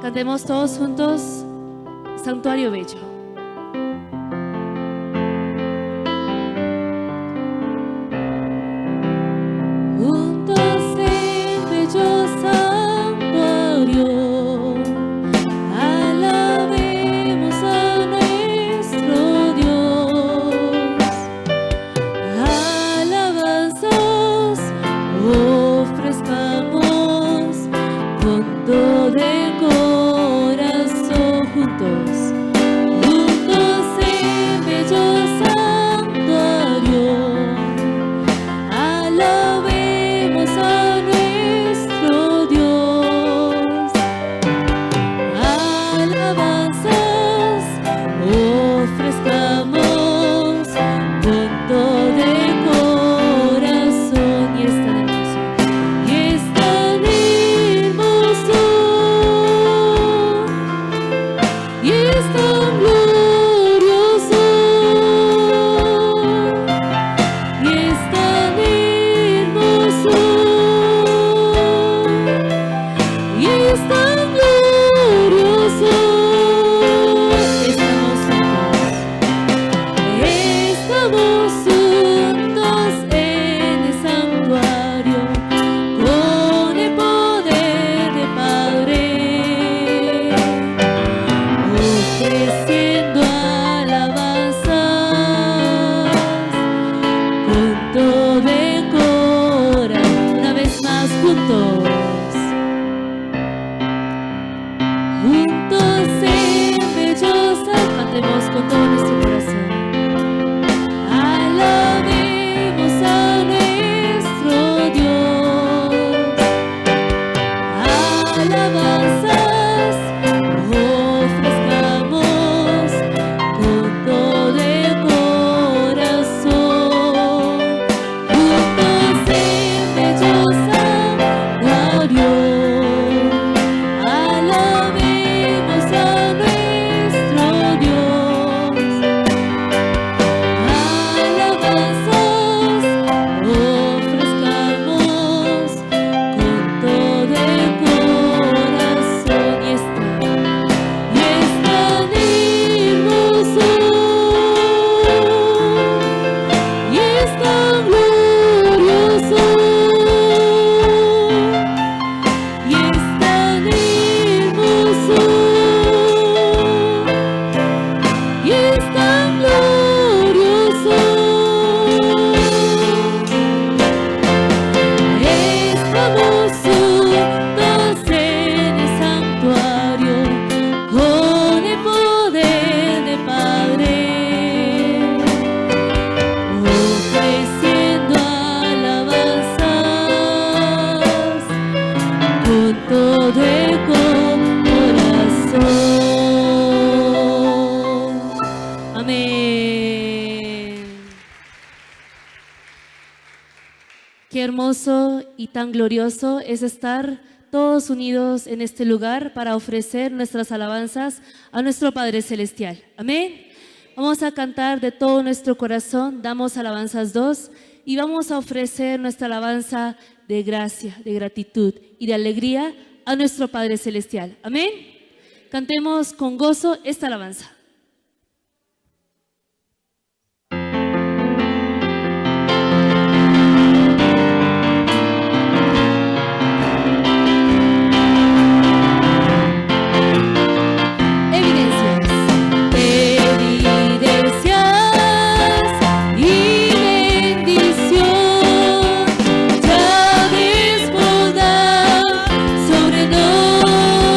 Cantemos todos juntos, Santuario Bello. Juntos en bello santuario, alabemos a nuestro Dios. Alabanzas ofrezcamos con todo el corazón juntos. Juntos en bello santuario, alabemos a nuestro Dios. Alabanzas ofrezcamos con todo el corazón. Y es tan hermoso, y es tan glorioso, y es tan hermoso, y es tan glorioso. Estamos juntos en el santuario con el poder del Padre, ofreciendo alabanzas con todo el corazón. Una vez más juntos. Juntos en bellosa, cantemos con todo nuestro corazón. Alabemos a nuestro Dios. Alabanzas ofrezcamos con todo el corazón. Juntos en bello santuario, alabemos a nuestro Dios. Alabanzas ofrezcamos con todo el corazón. Y es tan hermoso, y es tan glorioso, y es tan hermoso, y es tan glorioso. Estamos juntos en el santuario con el poder del Padre, ofreciendo alabanzas con todo el corazón. Amén. Qué hermoso y tan glorioso es estar todos unidos en este lugar para ofrecer nuestras alabanzas a nuestro Padre Celestial. Amén. Vamos a cantar de todo nuestro corazón, damos alabanzas 2 y vamos a ofrecer nuestra alabanza de gracia, de gratitud y de alegría a nuestro Padre Celestial. Amén. Cantemos con gozo esta alabanza. Evidencias y bendición ya desbordan sobre nosotros.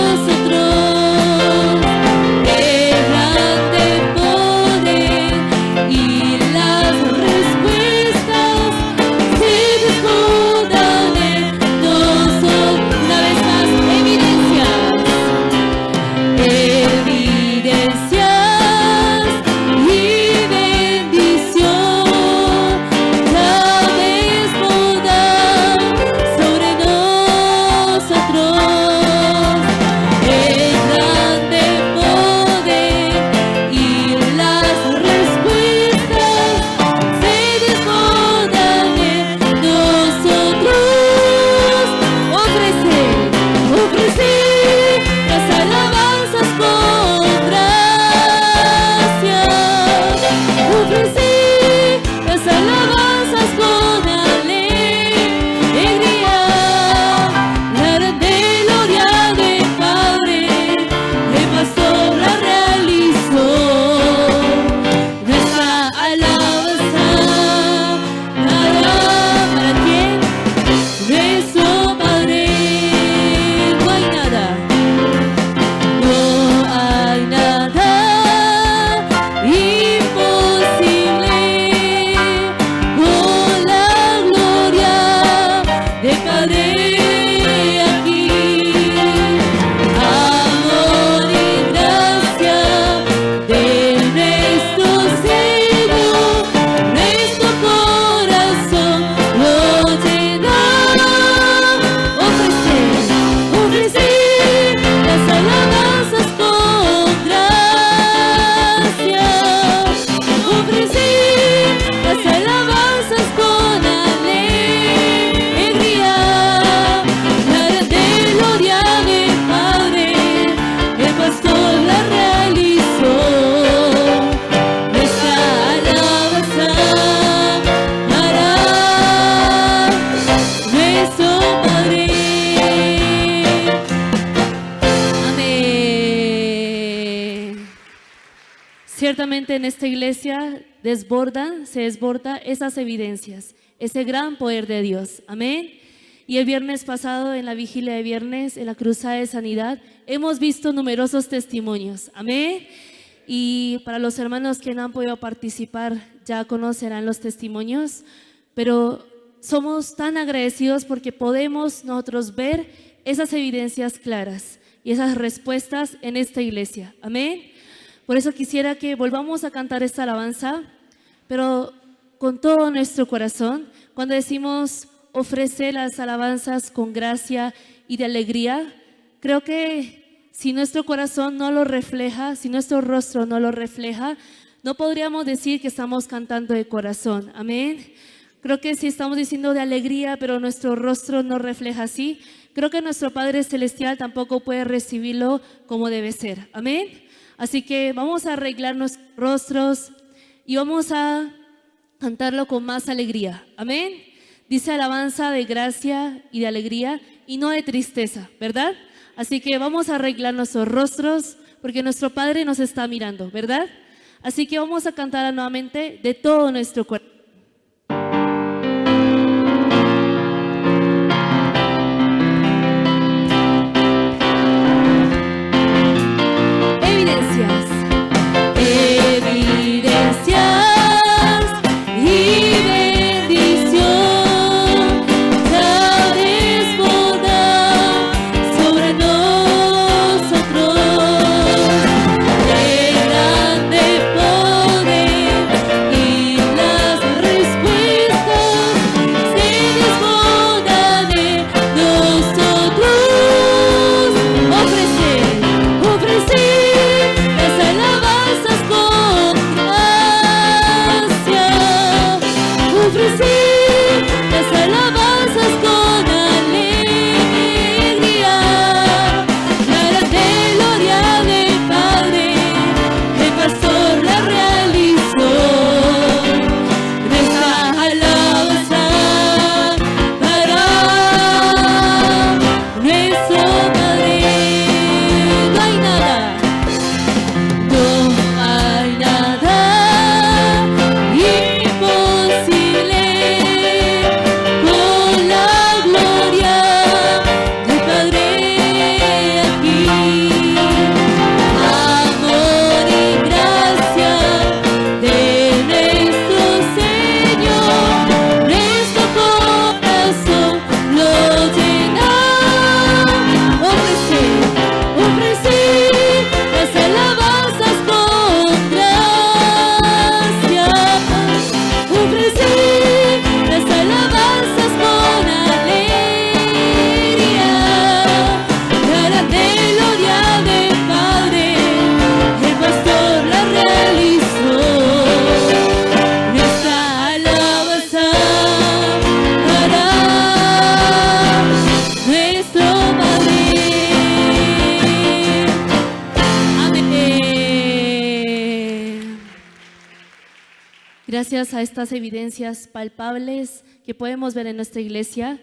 Ciertamente en esta iglesia se desborda esas evidencias, ese gran poder de Dios. Amén. Y el viernes pasado, en la vigilia de viernes, en la cruzada de sanidad, hemos visto numerosos testimonios. Amén. Y para los hermanos que no han podido participar, ya conocerán los testimonios, pero somos tan agradecidos porque podemos nosotros ver esas evidencias claras y esas respuestas en esta iglesia. Amén. Por eso quisiera que volvamos a cantar esta alabanza, pero con todo nuestro corazón. Cuando decimos ofrecer las alabanzas con gracia y de alegría, creo que si nuestro corazón no lo refleja, si nuestro rostro no lo refleja, no podríamos decir que estamos cantando de corazón. Amén. Creo que si estamos diciendo de alegría, pero nuestro rostro no refleja así, creo que nuestro Padre Celestial tampoco puede recibirlo como debe ser. Amén. Así que vamos a arreglar nuestros rostros y vamos a cantarlo con más alegría. Amén. Dice alabanza de gracia y de alegría y no de tristeza, ¿verdad? Así que vamos a arreglar nuestros rostros porque nuestro Padre nos está mirando, ¿verdad? Así que vamos a cantar nuevamente de todo nuestro corazón. Gracias a estas evidencias palpables que podemos ver en nuestra iglesia,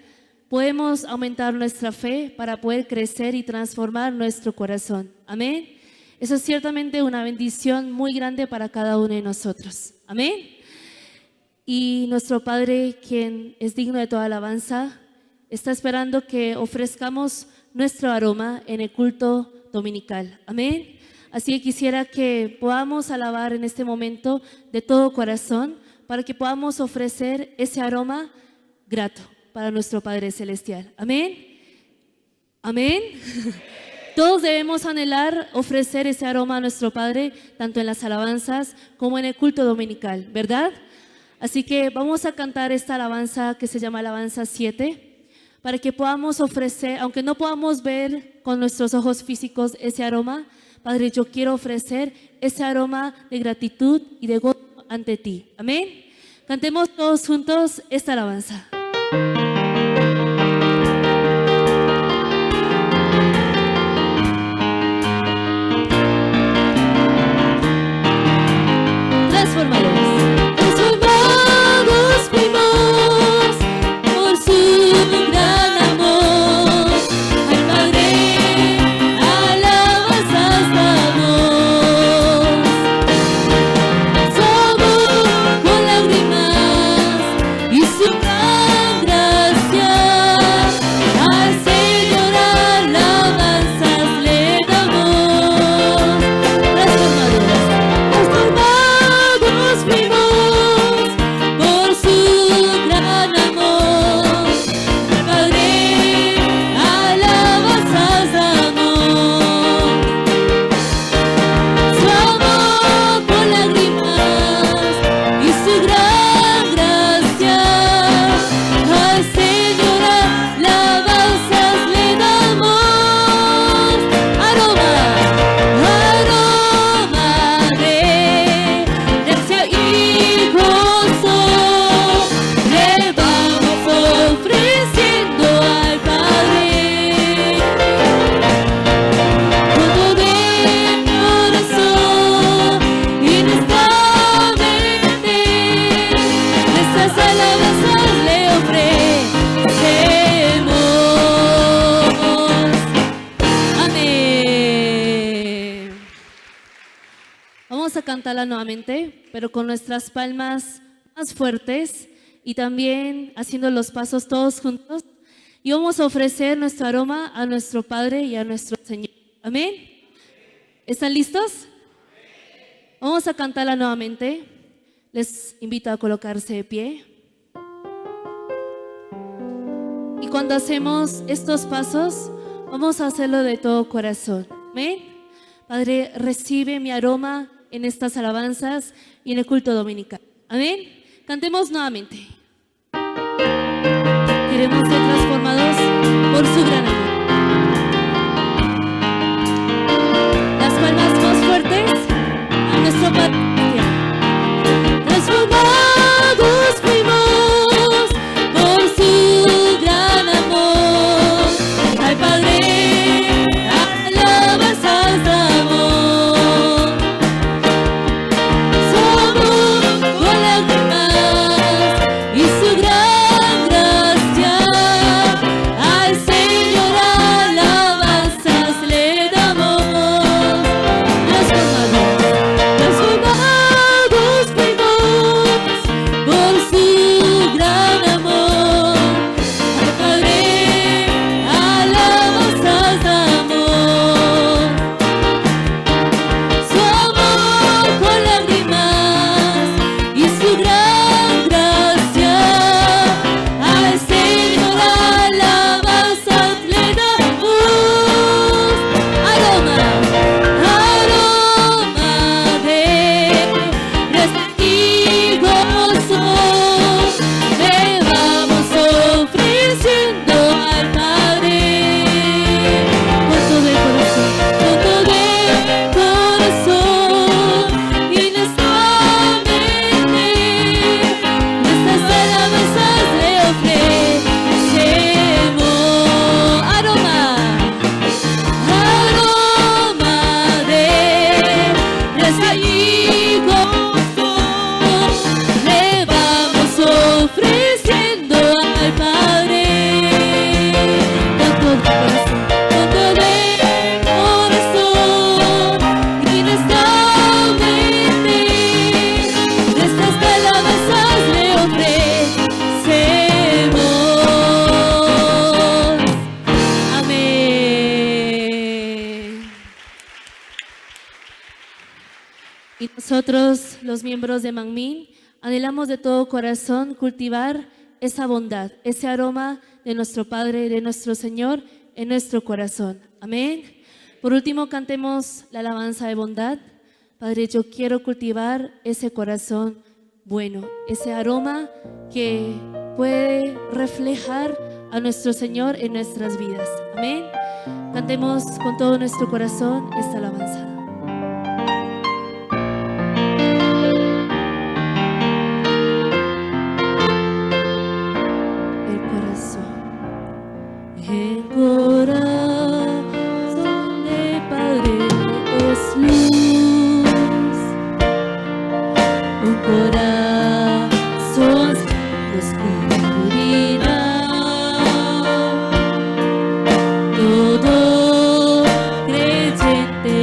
podemos aumentar nuestra fe para poder crecer y transformar nuestro corazón. Amén. Eso es ciertamente una bendición muy grande para cada uno de nosotros. Amén. Y nuestro Padre, quien es digno de toda alabanza, está esperando que ofrezcamos nuestro aroma en el culto dominical. Amén. Así que quisiera que podamos alabar en este momento de todo corazón para que podamos ofrecer ese aroma grato para nuestro Padre Celestial. Amén. Amén. Todos debemos anhelar ofrecer ese aroma a nuestro Padre, tanto en las alabanzas como en el culto dominical, ¿verdad? Así que vamos a cantar esta alabanza que se llama Alabanza 7, para que podamos ofrecer, aunque no podamos ver con nuestros ojos físicos ese aroma, Padre, yo quiero ofrecer ese aroma de gratitud y de gozo ante ti. Amén. Cantemos todos juntos esta alabanza. Transformados Vamos a cantarla nuevamente, pero con nuestras palmas más fuertes y también haciendo los pasos todos juntos. Y vamos a ofrecer nuestro aroma a nuestro Padre y a nuestro Señor. Amén. ¿Están listos? Vamos a cantarla nuevamente. Les invito a colocarse de pie. Y cuando hacemos estos pasos, vamos a hacerlo de todo corazón. Amén. Padre, recibe mi aroma en estas alabanzas y en el culto dominical. Amén. Cantemos nuevamente. Queremos ser transformados por su gran amor. Las palmas más fuertes a nuestro Padre. Transformados fuimos por su gran amor. Al Padre alabanzas damos. Somos con lágrimas y su gran gracia. Al Señor alabanzas le damos. Transformados fuimos por su gran amor. Al Padre alabanzas damos. Su amor con lágrimas y su gran gracia. Al Señor alabanzas le damos. Aroma de reza y gozo, le vamos ofreciendo al Padre. Con todo el corazón y nuestra mente, nuestras alabanzas le ofrecemos. Aroma de reza y gozo, le vamos ofreciendo al Padre. Con todo el corazón y nuestra mente, nuestras alabanzas le ofrecemos. Amén. Y nosotros, los miembros de Manmin, anhelamos de todo corazón cultivar esa bondad, ese aroma de nuestro Padre, de nuestro Señor en nuestro corazón. Amén. Por último, cantemos la alabanza de bondad. Padre, yo quiero cultivar ese corazón bueno, ese aroma que puede reflejar a nuestro Señor en nuestras vidas. Amén. Cantemos con todo nuestro corazón esta alabanza. El corazón del Padre es luz, un corazón sin oscuridad. Todo creyente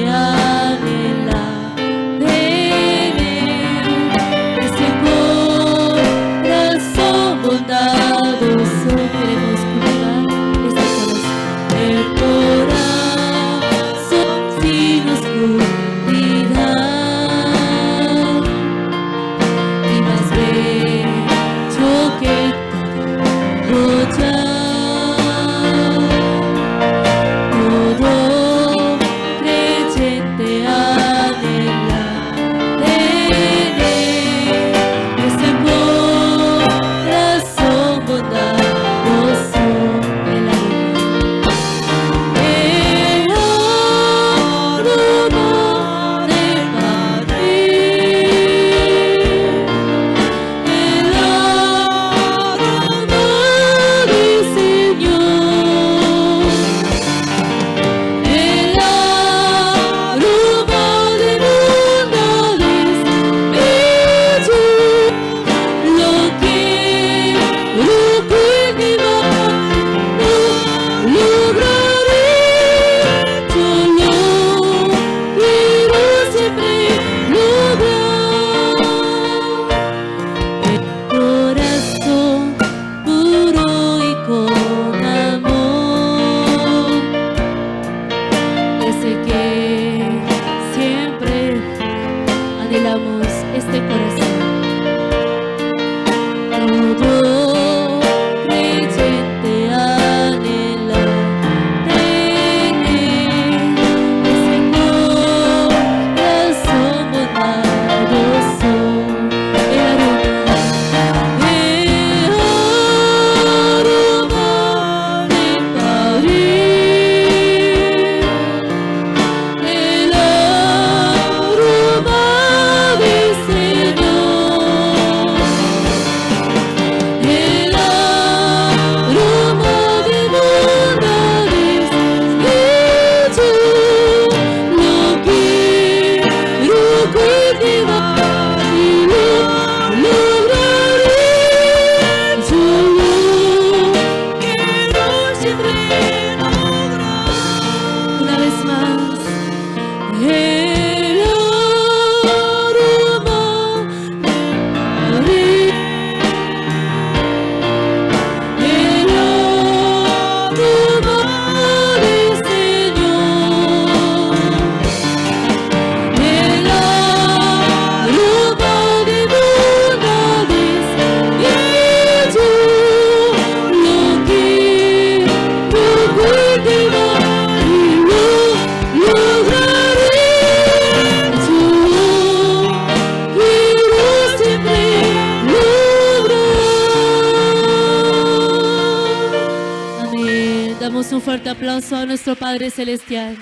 aplauso a nuestro Padre Celestial.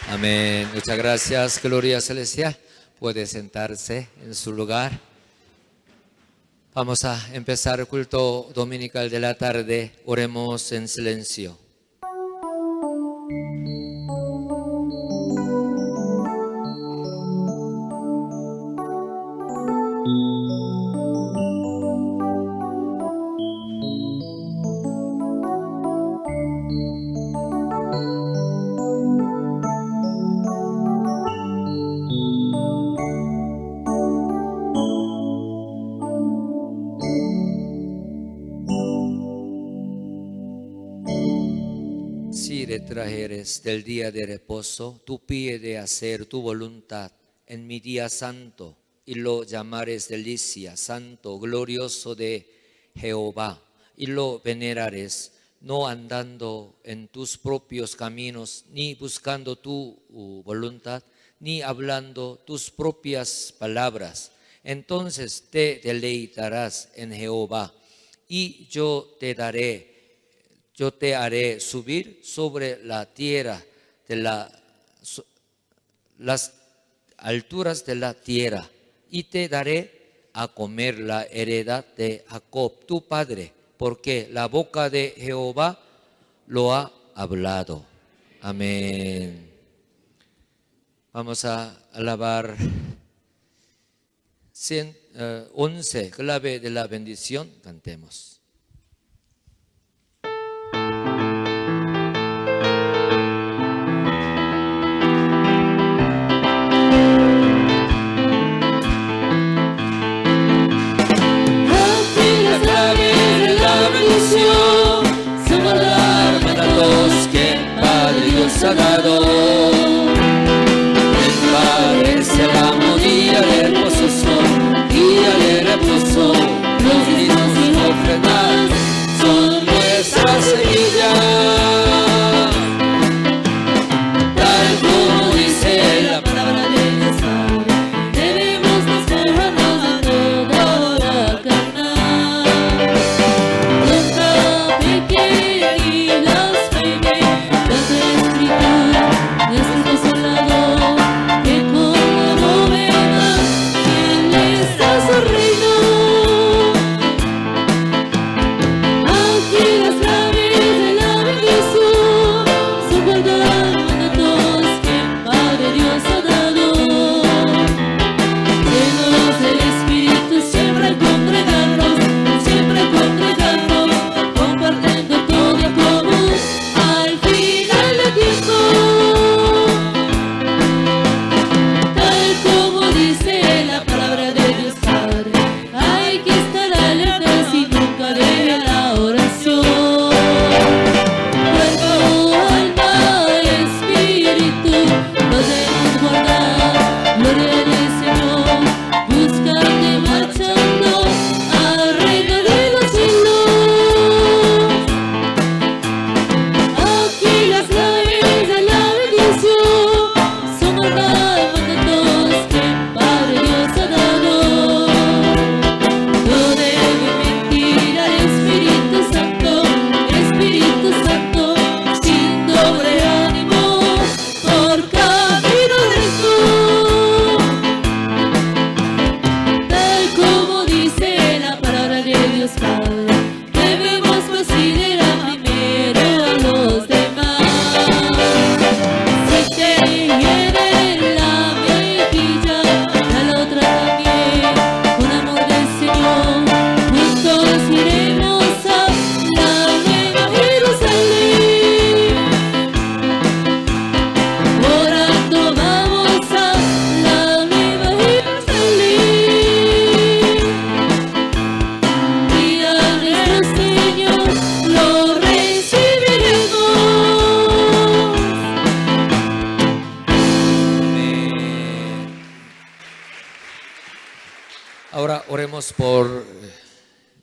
Amén. Muchas gracias, Gloria Celestial. Puede sentarse en su lugar. Vamos a empezar el culto dominical de la tarde. Oremos en silencio. Si retrajeres del día de reposo tu pie de hacer tu voluntad en mi día santo, y lo llamares delicia, santo, glorioso de Jehová, y lo venerares, no andando en tus propios caminos, ni buscando tu voluntad, ni hablando tus propias palabras, entonces te deleitarás en Jehová, y yo te haré subir sobre la tierra de las alturas de la tierra, y te daré a comer la heredad de Jacob tu padre, porque la boca de Jehová lo ha hablado. Amén. Vamos a alabar 11, clave de la bendición. Cantemos. Ha dado el Padre es el amo, día de reposo son, día de reposo, los hijos y ofrendas son nuestra semilla, tal como dice la palabra de Dios. Debemos despojarnos de toda la carnal, nuestra pequeña nuestro consolador, que como bóveda quien está su reino. Aquí las claves de la bendición son guardar mandatos que el Padre Dios ha dado. Llenos del Espíritu siempre al congregarnos, compartiendo todo en común al final del tiempo. Ahora oremos por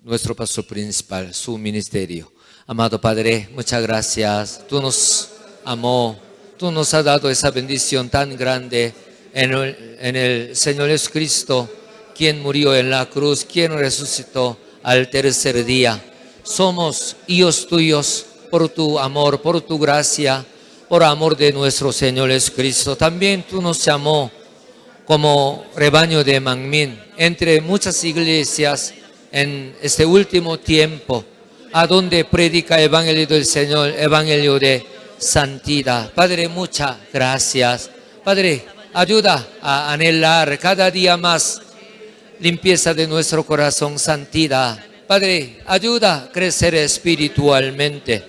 nuestro pastor principal, su ministerio. Amado Padre, muchas gracias. Tú nos amó, tú nos has dado esa bendición tan grande en el Señor Jesucristo, quien murió en la cruz, quien resucitó al tercer día. somos hijos tuyos por tu amor, por tu gracia, por amor de nuestro Señor Jesucristo. También tú nos llamó como rebaño de Manmin entre muchas iglesias en este último tiempo, a donde predica el Evangelio del Señor, Evangelio de santidad. Padre, muchas gracias. Padre, ayuda a anhelar cada día más limpieza de nuestro corazón, santidad. Padre, ayuda a crecer espiritualmente.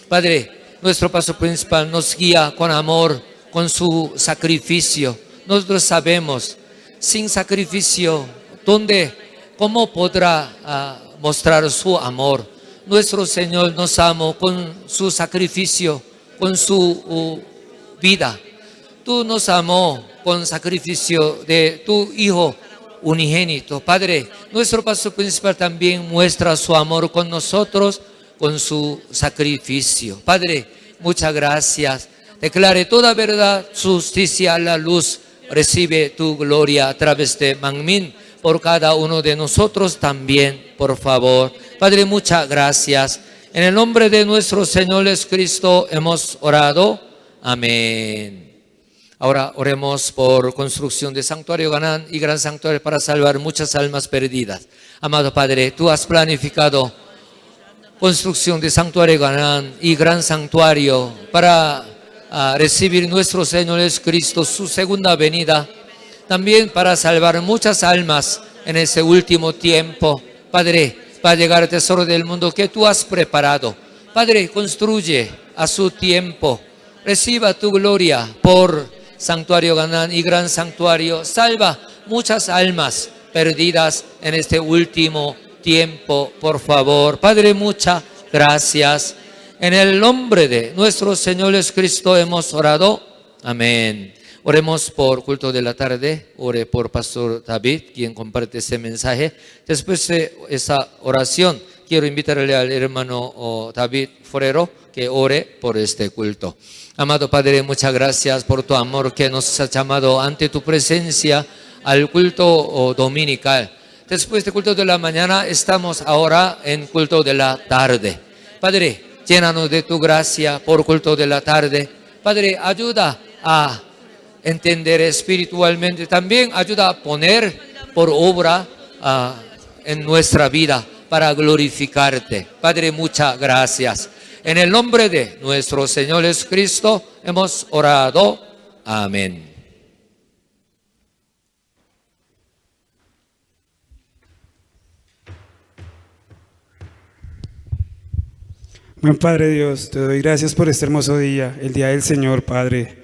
Padre, nuestro pastor principal nos guía con amor, con su sacrificio. Nosotros sabemos, sin sacrificio, ¿cómo podrá mostrar su amor? Nuestro Señor nos amó con su sacrificio, con su vida. Tú nos amó con sacrificio de tu Hijo unigénito. Padre, nuestro pastor principal también muestra su amor con nosotros, con su sacrificio. Padre, muchas gracias. Declare toda verdad, justicia a la luz. Recibe tu gloria a través de Manmin por cada uno de nosotros también, por favor. Padre, muchas gracias. En el nombre de nuestro Señor Jesucristo hemos orado. Amén. Ahora oremos por construcción de santuario Canaán y gran santuario para salvar muchas almas perdidas. Amado Padre, tú has planificado construcción de santuario Canaán y gran santuario para recibir nuestro Señor Jesucristo, su segunda venida, también para salvar muchas almas en ese último tiempo. Padre, para llegar al tesoro del mundo que tú has preparado. Padre, construye a su tiempo. Reciba tu gloria por santuario Canaán y gran santuario. Salva muchas almas perdidas en este último tiempo, por favor. Padre, muchas gracias. En el nombre de nuestro Señor Jesucristo hemos orado. Amén. Oremos por culto de la tarde. Ore por Pastor David, quien comparte este mensaje. Después de esa oración, quiero invitarle al hermano David Forero que ore por este culto. Amado Padre, muchas gracias por tu amor que nos ha llamado ante tu presencia al culto dominical. Después del culto de la mañana, estamos ahora en culto de la tarde. Padre, llénanos de tu gracia por culto de la tarde. Padre, ayuda a entender espiritualmente. También ayuda a poner por obra en nuestra vida para glorificarte. Padre, muchas gracias. En el nombre de nuestro Señor Jesucristo hemos orado. Amén. Buen Padre Dios, te doy gracias por este hermoso día, el día del Señor, Padre.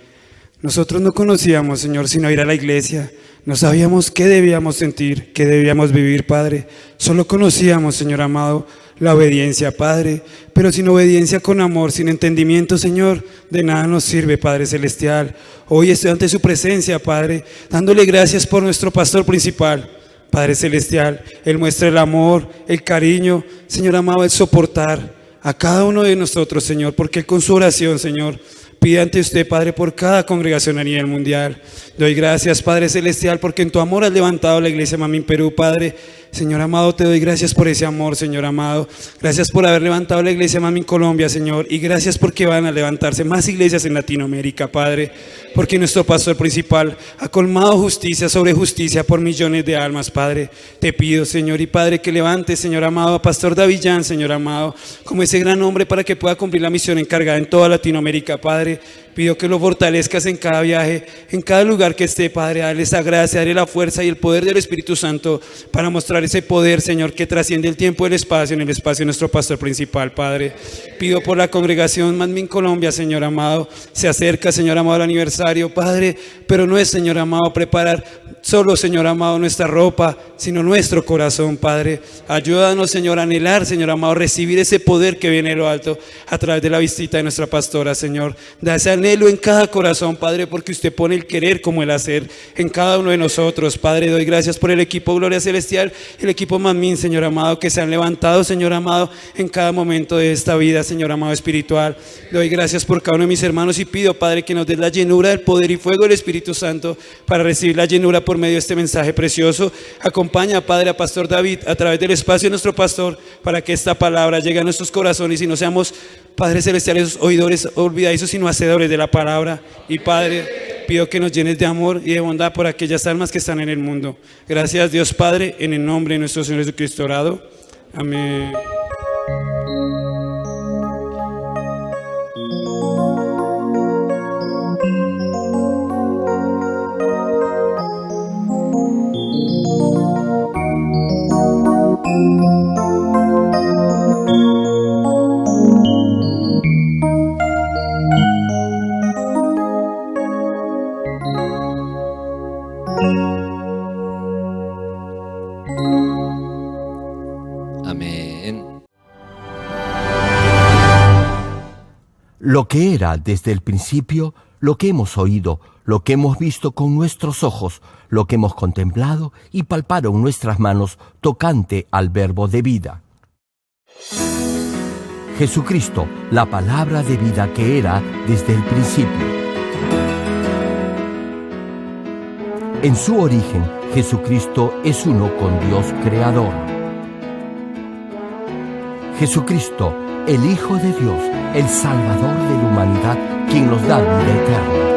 Nosotros no conocíamos, Señor, sino ir a la iglesia. No sabíamos qué debíamos sentir, qué debíamos vivir, Padre. Solo conocíamos, Señor amado, la obediencia, Padre. Pero sin obediencia con amor, sin entendimiento, Señor, de nada nos sirve, Padre Celestial. Hoy estoy ante su presencia, Padre, dándole gracias por nuestro pastor principal, Padre Celestial. Él muestra el amor, el cariño, Señor amado, el soportar a cada uno de nosotros, Señor, porque Él con su oración, Señor, pide ante usted, Padre, por cada congregación a nivel mundial. Doy gracias, Padre Celestial, porque en tu amor has levantado la iglesia Manmin Perú, Padre. Señor amado, te doy gracias por ese amor, Señor amado. Gracias por haber levantado la iglesia Manmin Colombia, Señor. Y gracias porque van a levantarse más iglesias en Latinoamérica, Padre. Porque nuestro pastor principal ha colmado justicia sobre justicia por millones de almas, Padre. Te pido, Señor y Padre, que levantes, Señor amado, a Pastor Davillán, Señor amado, como ese gran hombre para que pueda cumplir la misión encargada en toda Latinoamérica, Padre. Pido que lo fortalezcas en cada viaje, en cada lugar que esté, Padre. Dale esa gracia, dale la fuerza y el poder del Espíritu Santo para mostrar ese poder, Señor, que trasciende el tiempo y el espacio, en el espacio de nuestro pastor principal, Padre. Pido por la congregación Manmin Colombia, Señor amado. Se acerca, Señor amado, el aniversario, Padre, pero no es, Señor amado, preparar solo, Señor amado, nuestra ropa, sino nuestro corazón, Padre. Ayúdanos, Señor, a anhelar, Señor amado, recibir ese poder que viene de lo alto a través de la visita de nuestra pastora, Señor. Da ese anhelo en cada corazón, Padre, porque usted pone el querer como el hacer en cada uno de nosotros. Padre, doy gracias por el equipo Gloria Celestial, el equipo Mamín, Señor amado, que se han levantado, Señor amado, en cada momento de esta vida, Señor amado espiritual. Doy gracias por cada uno de mis hermanos y pido, Padre, que nos des la llenura del poder y fuego del Espíritu Santo para recibir la llenura por medio de este mensaje precioso. Acompaña, Padre, a Pastor David a través del espacio de nuestro pastor para que esta palabra llegue a nuestros corazones y no seamos, Padre Celestial, esos oidores olvidadizos, sino hacedores de la palabra. Y Padre, pido que nos llenes de amor y de bondad por aquellas almas que están en el mundo. Gracias, Dios Padre, en el nombre de nuestro Señor Jesucristo orado. Amén. Amén. Lo que era desde el principio, lo que hemos oído, lo que hemos visto con nuestros ojos, lo que hemos contemplado y palpado en nuestras manos tocante al verbo de vida. Jesucristo, la palabra de vida que era desde el principio. En su origen, Jesucristo es uno con Dios creador. Jesucristo, el Hijo de Dios, el Salvador de la humanidad, quien nos da vida eterna.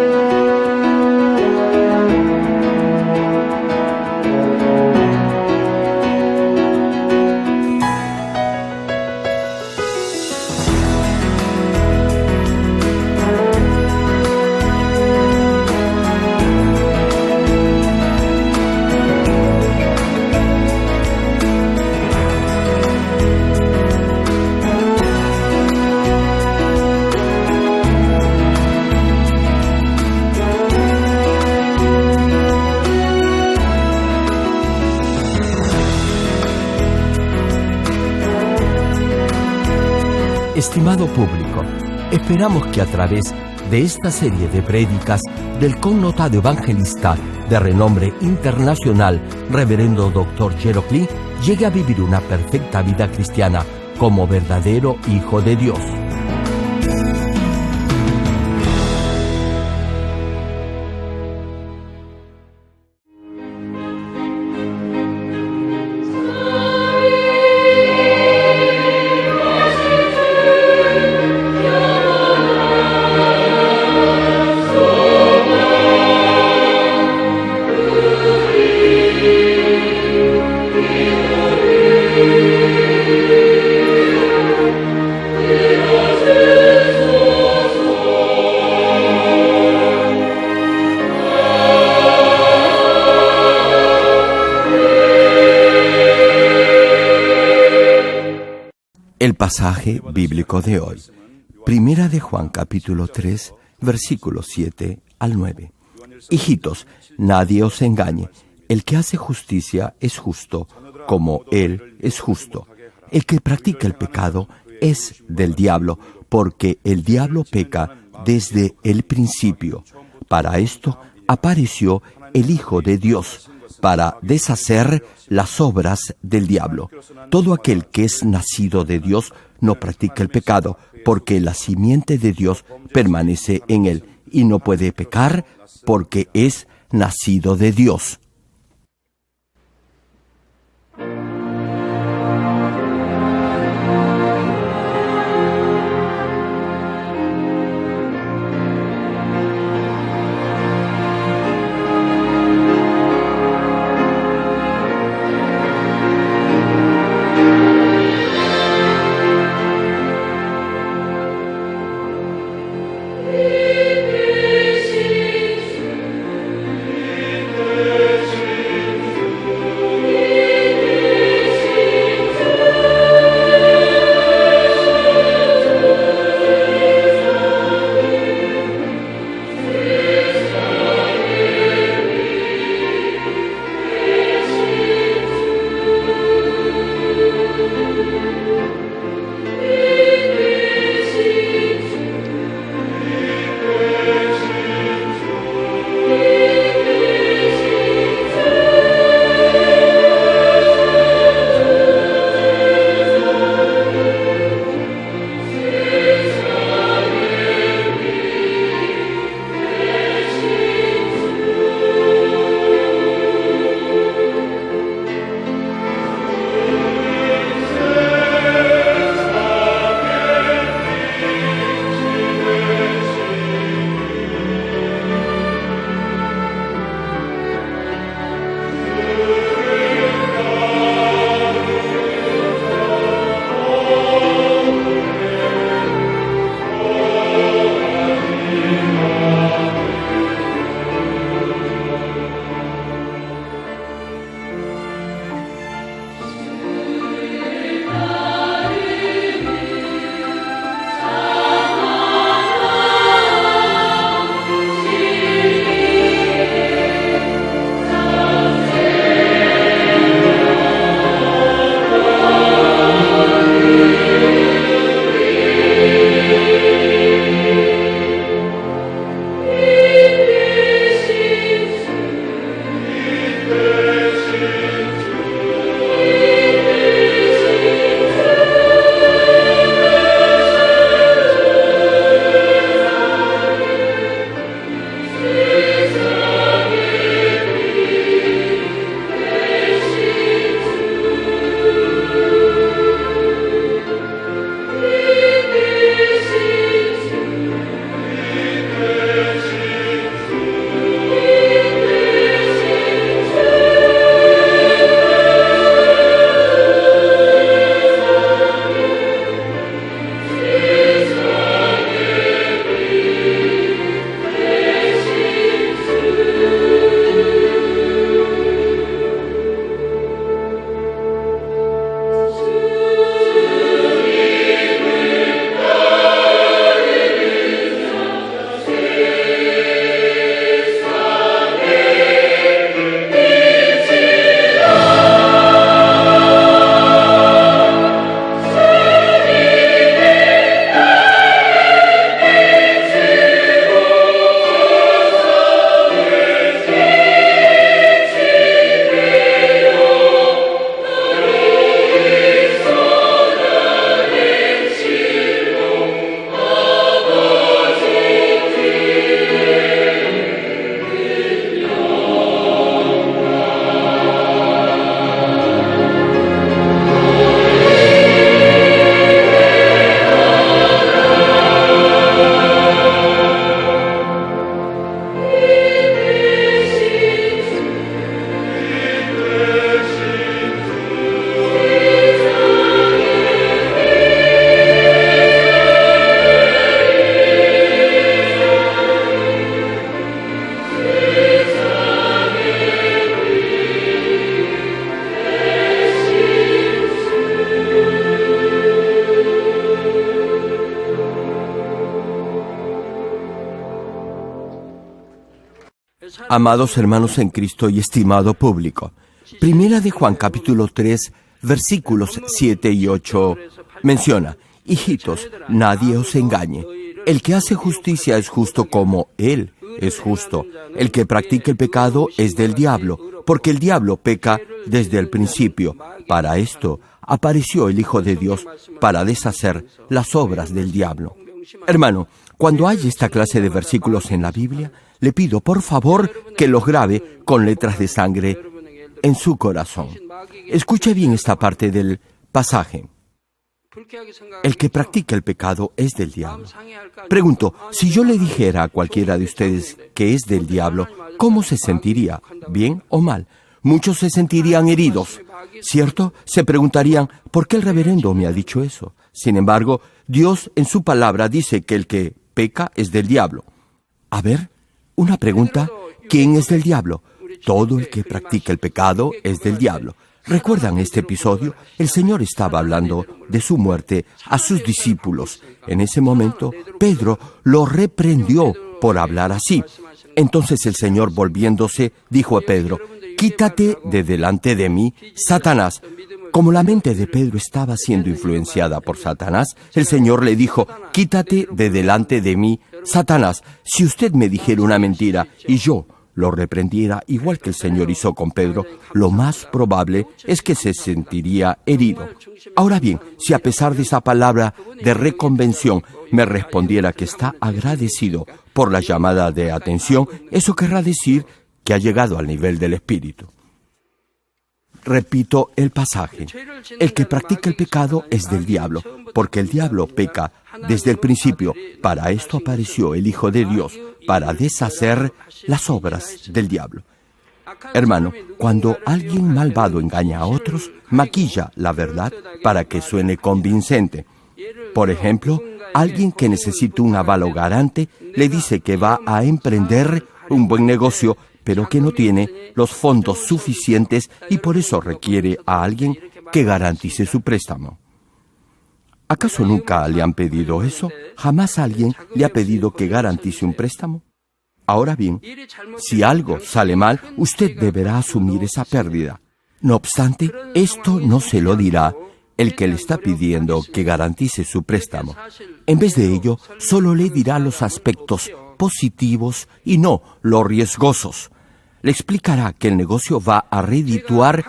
Estimado público, esperamos que a través de esta serie de prédicas del connotado evangelista de renombre internacional, Reverendo Dr. Gerald Lee, llegue a vivir una perfecta vida cristiana como verdadero Hijo de Dios. El pasaje bíblico de hoy, Primera de Juan capítulo 3, versículos 7 al 9. Hijitos, nadie os engañe, el que hace justicia es justo, como Él es justo. El que practica el pecado es del diablo, porque el diablo peca desde el principio. Para esto apareció el Hijo de Dios, para deshacer las obras del diablo. Todo aquel que es nacido de Dios no practica el pecado, porque la simiente de Dios permanece en él, y no puede pecar porque es nacido de Dios. Yes. Amados hermanos en Cristo y estimado público, Primera de Juan capítulo 3, versículos 7 y 8 menciona: hijitos, nadie os engañe. El que hace justicia es justo como Él es justo. El que practica el pecado es del diablo, porque el diablo peca desde el principio. Para esto apareció el Hijo de Dios, para deshacer las obras del diablo. Hermano, cuando hay esta clase de versículos en la Biblia, le pido por favor que los grabe con letras de sangre en su corazón. Escuche bien esta parte del pasaje. El que practica el pecado es del diablo. Pregunto, si yo le dijera a cualquiera de ustedes que es del diablo, ¿cómo se sentiría? ¿Bien o mal? Muchos se sentirían heridos, ¿cierto? Se preguntarían, ¿por qué el reverendo me ha dicho eso? Sin embargo, Dios en su palabra dice que el que peca es del diablo. A ver, una pregunta, ¿quién es del diablo? Todo el que practica el pecado es del diablo. ¿Recuerdan este episodio? El Señor estaba hablando de su muerte a sus discípulos. En ese momento, Pedro lo reprendió por hablar así. Entonces el Señor, volviéndose, dijo a Pedro: quítate de delante de mí, Satanás. Como la mente de Pedro estaba siendo influenciada por Satanás, el Señor le dijo: quítate de delante de mí, Satanás. Si usted me dijera una mentira y yo lo reprendiera igual que el Señor hizo con Pedro, lo más probable es que se sentiría herido. Ahora bien, si a pesar de esa palabra de reconvención me respondiera que está agradecido por la llamada de atención, eso querrá decir que ha llegado al nivel del Espíritu. Repito el pasaje. El que practica el pecado es del diablo, porque el diablo peca desde el principio. Para esto apareció el Hijo de Dios, para deshacer las obras del diablo. Hermano, cuando alguien malvado engaña a otros, maquilla la verdad para que suene convincente. Por ejemplo, alguien que necesita un avalo garante le dice que va a emprender un buen negocio, pero que no tiene los fondos suficientes y por eso requiere a alguien que garantice su préstamo. ¿Acaso nunca le han pedido eso? ¿Jamás alguien le ha pedido que garantice un préstamo? Ahora bien, si algo sale mal, usted deberá asumir esa pérdida. No obstante, esto no se lo dirá el que le está pidiendo que garantice su préstamo. En vez de ello, solo le dirá los aspectos positivos y no los riesgosos. Le explicará que el negocio va a redituar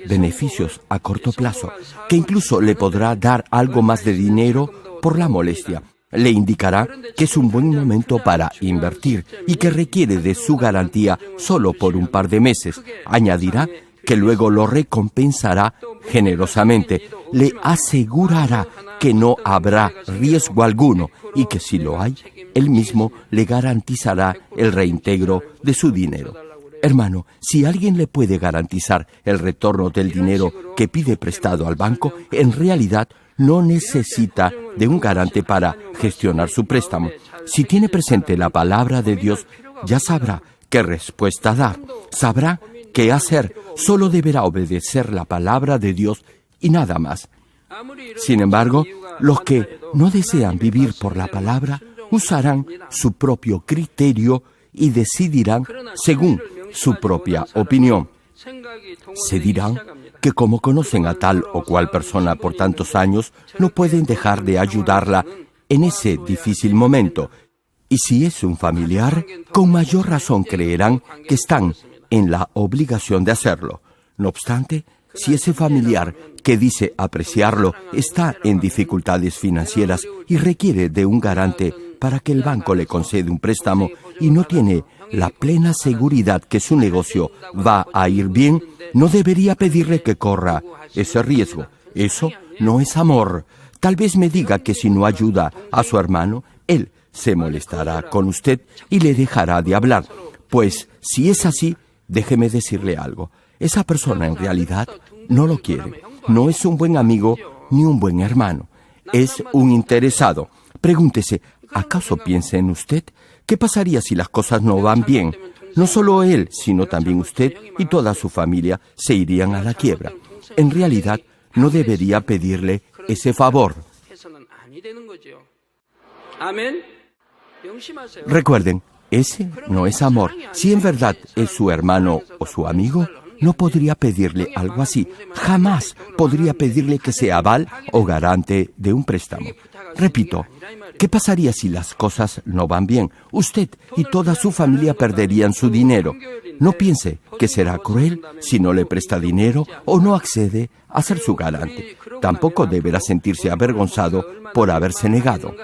beneficios a corto plazo, que incluso le podrá dar algo más de dinero por la molestia. Le indicará que es un buen momento para invertir y que requiere de su garantía solo por un par de meses. Añadirá que luego lo recompensará generosamente. Le asegurará que no habrá riesgo alguno y que si lo hay, él mismo le garantizará el reintegro de su dinero. Hermano, si alguien le puede garantizar el retorno del dinero que pide prestado al banco, en realidad no necesita de un garante para gestionar su préstamo. Si tiene presente la palabra de Dios, ya sabrá qué respuesta dar, sabrá qué hacer, solo deberá obedecer la palabra de Dios y nada más. Sin embargo, los que no desean vivir por la palabra usarán su propio criterio y decidirán según su propia opinión. Se dirán que como conocen a tal o cual persona por tantos años, no pueden dejar de ayudarla en ese difícil momento. Y si es un familiar, con mayor razón creerán que están en la obligación de hacerlo. No obstante, si ese familiar que dice apreciarlo está en dificultades financieras y requiere de un garante para que el banco le conceda un préstamo y no tiene la plena seguridad que su negocio va a ir bien, no debería pedirle que corra ese riesgo. Eso no es amor. Tal vez me diga que si no ayuda a su hermano, él se molestará con usted y le dejará de hablar. Pues, si es así, déjeme decirle algo. Esa persona en realidad no lo quiere. No es un buen amigo ni un buen hermano. Es un interesado. Pregúntese, ¿acaso piensa en usted? ¿Qué pasaría si las cosas no van bien? No solo él, sino también usted y toda su familia se irían a la quiebra. En realidad, no debería pedirle ese favor. Recuerden, Ese no es amor. Si en verdad es su hermano o su amigo, no podría pedirle algo así. Jamás podría pedirle que sea aval o garante de un préstamo. Repito, ¿qué pasaría si las cosas no van bien? Usted y toda su familia perderían su dinero. No piense que será cruel si no le presta dinero o no accede a ser su garante. Tampoco deberá sentirse avergonzado por haberse negado.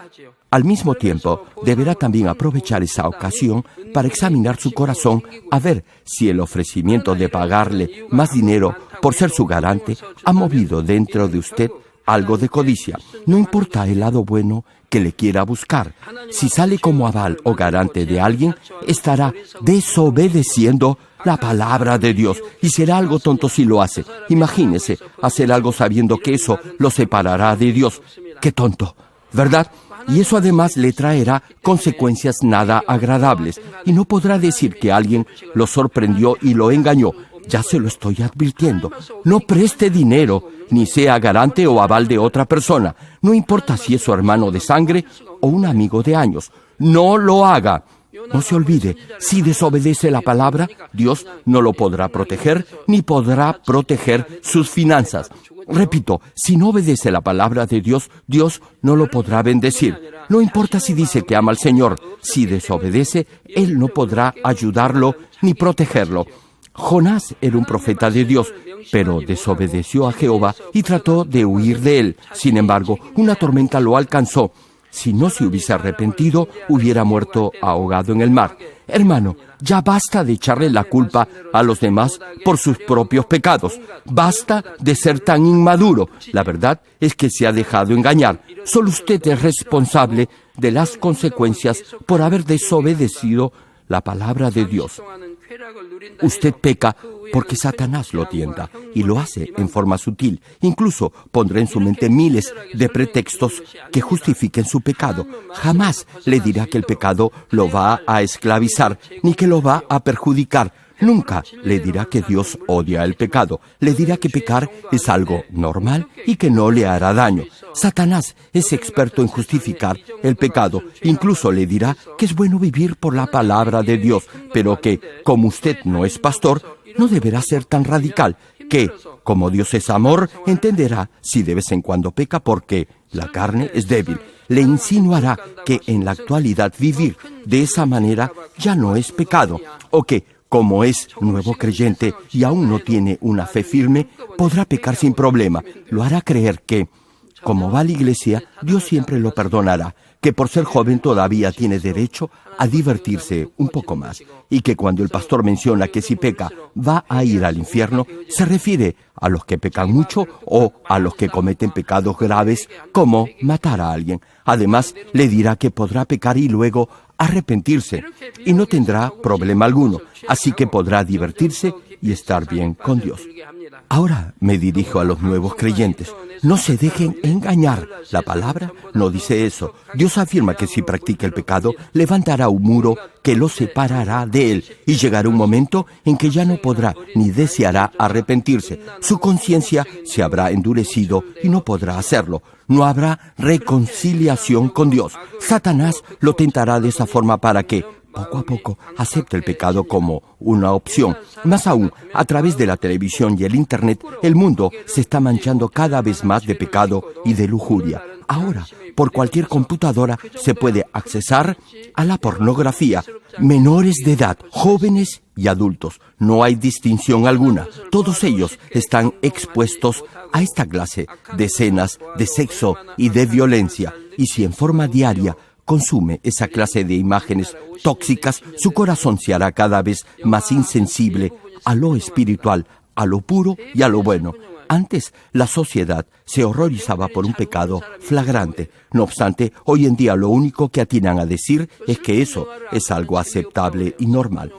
Al mismo tiempo, deberá también aprovechar esa ocasión para examinar su corazón a ver si el ofrecimiento de pagarle más dinero por ser su garante ha movido dentro de usted algo de codicia. No importa el lado bueno que le quiera buscar. Si sale como aval o garante de alguien, estará desobedeciendo la palabra de Dios y será algo tonto si lo hace. Imagínese hacer algo sabiendo que eso lo separará de Dios. ¡Qué tonto! ¿Verdad? Y eso además le traerá consecuencias nada agradables. Y no podrá decir que alguien lo sorprendió y lo engañó. Ya se lo estoy advirtiendo. No preste dinero, ni sea garante o aval de otra persona. No importa si es su hermano de sangre o un amigo de años. No lo haga. No se olvide, si desobedece la palabra, Dios no lo podrá proteger, ni podrá proteger sus finanzas. Repito, si no obedece la palabra de Dios, Dios no lo podrá bendecir. No importa si dice que ama al Señor, si desobedece, Él no podrá ayudarlo ni protegerlo. Jonás era un profeta de Dios, pero desobedeció a Jehová y trató de huir de él. Sin embargo, una tormenta lo alcanzó. Si no se hubiese arrepentido, hubiera muerto ahogado en el mar. Hermano, ya basta de echarle la culpa a los demás por sus propios pecados. Basta de ser tan inmaduro. La verdad es que se ha dejado engañar. Solo usted es responsable de las consecuencias por haber desobedecido la palabra de Dios. Usted peca porque Satanás lo tienta y lo hace en forma sutil. Incluso pondrá en su mente miles de pretextos que justifiquen su pecado. Jamás le dirá que el pecado lo va a esclavizar ni que lo va a perjudicar. Nunca le dirá que Dios odia el pecado. Le dirá que pecar es algo normal y que no le hará daño. Satanás es experto en justificar el pecado. Incluso le dirá que es bueno vivir por la palabra de Dios, pero que, como usted no es pastor, no deberá ser tan radical, que, como Dios es amor, entenderá si de vez en cuando peca porque la carne es débil. Le insinuará que en la actualidad vivir de esa manera ya no es pecado, o que, como es nuevo creyente y aún no tiene una fe firme, podrá pecar sin problema. Lo hará creer que, como va a la iglesia, Dios siempre lo perdonará, que por ser joven todavía tiene derecho a divertirse un poco más, y que cuando el pastor menciona que si peca va a ir al infierno, se refiere a los que pecan mucho o a los que cometen pecados graves como matar a alguien. Además, le dirá que podrá pecar y luego arrepentirse, y no tendrá problema alguno, así que podrá divertirse y estar bien con Dios. Ahora me dirijo a los nuevos creyentes. No se dejen engañar. La palabra no dice eso. Dios afirma que si practica el pecado, levantará un muro que lo separará de él, y llegará un momento en que ya no podrá ni deseará arrepentirse. Su conciencia se habrá endurecido y no podrá hacerlo. No habrá reconciliación con Dios. Satanás lo tentará de esa forma para que, poco a poco, acepte el pecado como una opción. Más aún, a través de la televisión y el Internet, el mundo se está manchando cada vez más de pecado y de lujuria. Ahora, por cualquier computadora se puede accesar a la pornografía. Menores de edad, jóvenes y adultos. No hay distinción alguna. Todos ellos están expuestos a esta clase de escenas de sexo y de violencia. Y si en forma diaria consume esa clase de imágenes tóxicas, su corazón se hará cada vez más insensible a lo espiritual, a lo puro y a lo bueno. Antes, la sociedad se horrorizaba por un pecado flagrante. No obstante, hoy en día lo único que atinan a decir es que eso es algo aceptable y normal.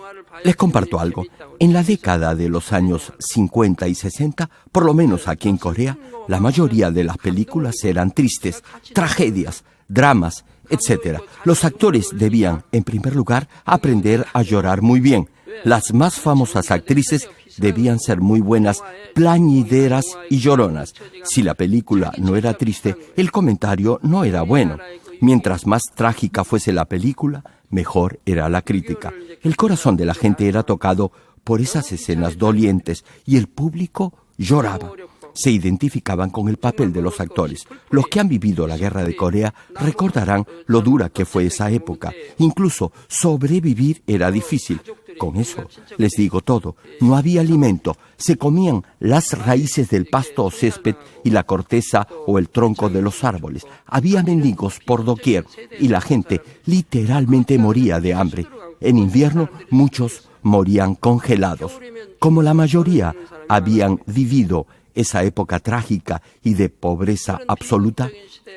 Les comparto algo. En la década de los años 50 y 60, por lo menos aquí en Corea, la mayoría de las películas eran tristes, tragedias, dramas, etc. Los actores debían, en primer lugar, aprender a llorar muy bien. Las más famosas actrices debían ser muy buenas plañideras y lloronas. Si la película no era triste, el comentario no era bueno. Mientras más trágica fuese la película, mejor era la crítica. El corazón de la gente era tocado por esas escenas dolientes y el público lloraba. Se identificaban con el papel de los actores. Los que han vivido la guerra de Corea recordarán lo dura que fue esa época. Incluso sobrevivir era difícil. Con eso les digo todo. No había alimento. Se comían las raíces del pasto o césped y la corteza o el tronco de los árboles. Había mendigos por doquier y la gente literalmente moría de hambre. En invierno muchos morían congelados. Como la mayoría habían vivido esa época trágica y de pobreza absoluta,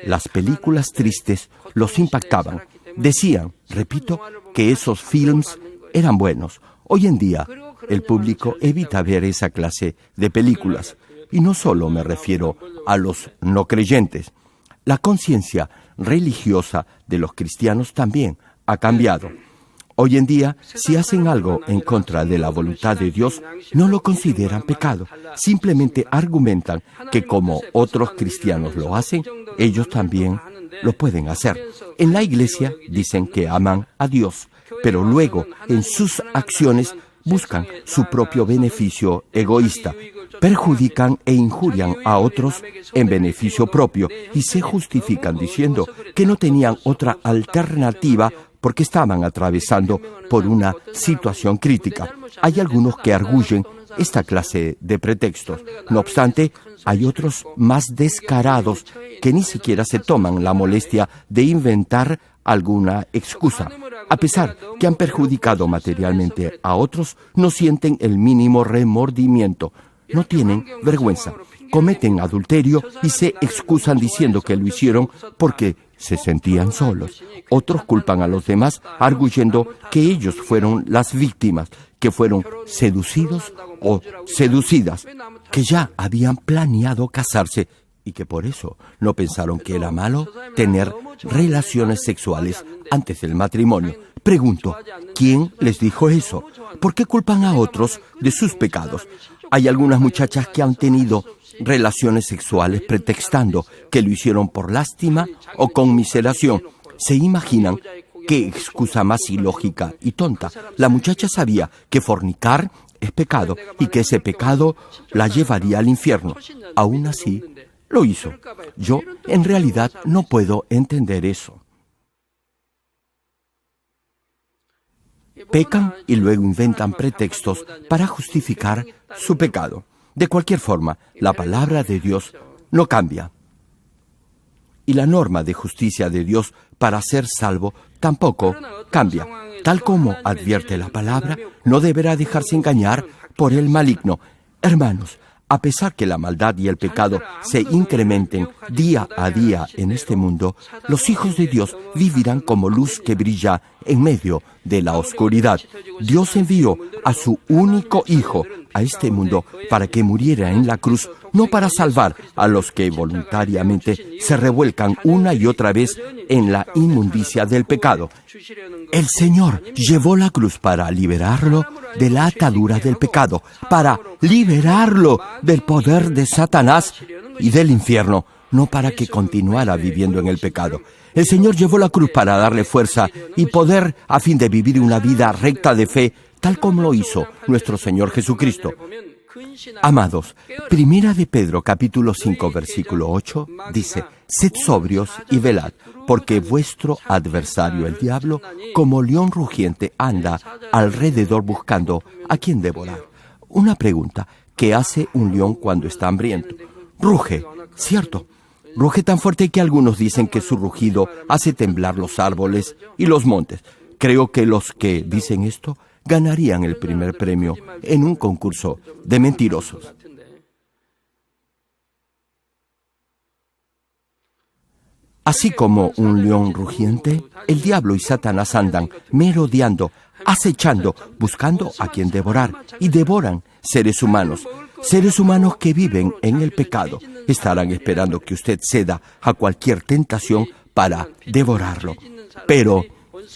las películas tristes los impactaban. Decían, repito, que esos films eran buenos. Hoy en día, el público evita ver esa clase de películas. Y no solo me refiero a los no creyentes. La conciencia religiosa de los cristianos también ha cambiado. Hoy en día, si hacen algo en contra de la voluntad de Dios, no lo consideran pecado. Simplemente argumentan que como otros cristianos lo hacen, ellos también lo pueden hacer. En la iglesia dicen que aman a Dios, pero luego en sus acciones buscan su propio beneficio egoísta. Perjudican e injurian a otros en beneficio propio y se justifican diciendo que no tenían otra alternativa porque estaban atravesando por una situación crítica. Hay algunos que arguyen esta clase de pretextos. No obstante, hay otros más descarados que ni siquiera se toman la molestia de inventar alguna excusa. A pesar que han perjudicado materialmente a otros, no sienten el mínimo remordimiento. No tienen vergüenza. Cometen adulterio y se excusan diciendo que lo hicieron porque se sentían solos. Otros culpan a los demás arguyendo que ellos fueron las víctimas, que fueron seducidos o seducidas, que ya habían planeado casarse y que por eso no pensaron que era malo tener relaciones sexuales antes del matrimonio. Pregunto, ¿quién les dijo eso? ¿Por qué culpan a otros de sus pecados? Hay algunas muchachas que han tenido relaciones sexuales pretextando que lo hicieron por lástima o conmiseración. ¿Se imaginan qué excusa más ilógica y tonta? La muchacha sabía que fornicar es pecado y que ese pecado la llevaría al infierno. Aún así, lo hizo. Yo, en realidad, no puedo entender eso. Pecan y luego inventan pretextos para justificar su pecado. De cualquier forma, la palabra de Dios no cambia. Y la norma de justicia de Dios para ser salvo tampoco cambia. Tal como advierte la palabra, no deberá dejarse engañar por el maligno. Hermanos, a pesar que la maldad y el pecado se incrementen día a día en este mundo, los hijos de Dios vivirán como luz que brilla en medio de la oscuridad. Dios envió a su único Hijo a este mundo para que muriera en la cruz, no para salvar a los que voluntariamente se revuelcan una y otra vez en la inmundicia del pecado. El Señor llevó la cruz para liberarlo de la atadura del pecado, para liberarlo del poder de Satanás y del infierno, no para que continuara viviendo en el pecado. El Señor llevó la cruz para darle fuerza y poder a fin de vivir una vida recta de fe, tal como lo hizo nuestro Señor Jesucristo. Amados, Primera de Pedro, capítulo 5, versículo 8, dice: «Sed sobrios y velad, porque vuestro adversario el diablo, como león rugiente, anda alrededor buscando a quien devorar». Una pregunta: ¿qué hace un león cuando está hambriento? Ruge, ¿cierto? Ruge tan fuerte que algunos dicen que su rugido hace temblar los árboles y los montes. Creo que los que dicen esto ganarían el primer premio en un concurso de mentirosos. Así como un león rugiente, el diablo y Satanás andan merodeando, acechando, buscando a quien devorar, y devoran seres humanos que viven en el pecado. Estarán esperando que usted ceda a cualquier tentación para devorarlo. Pero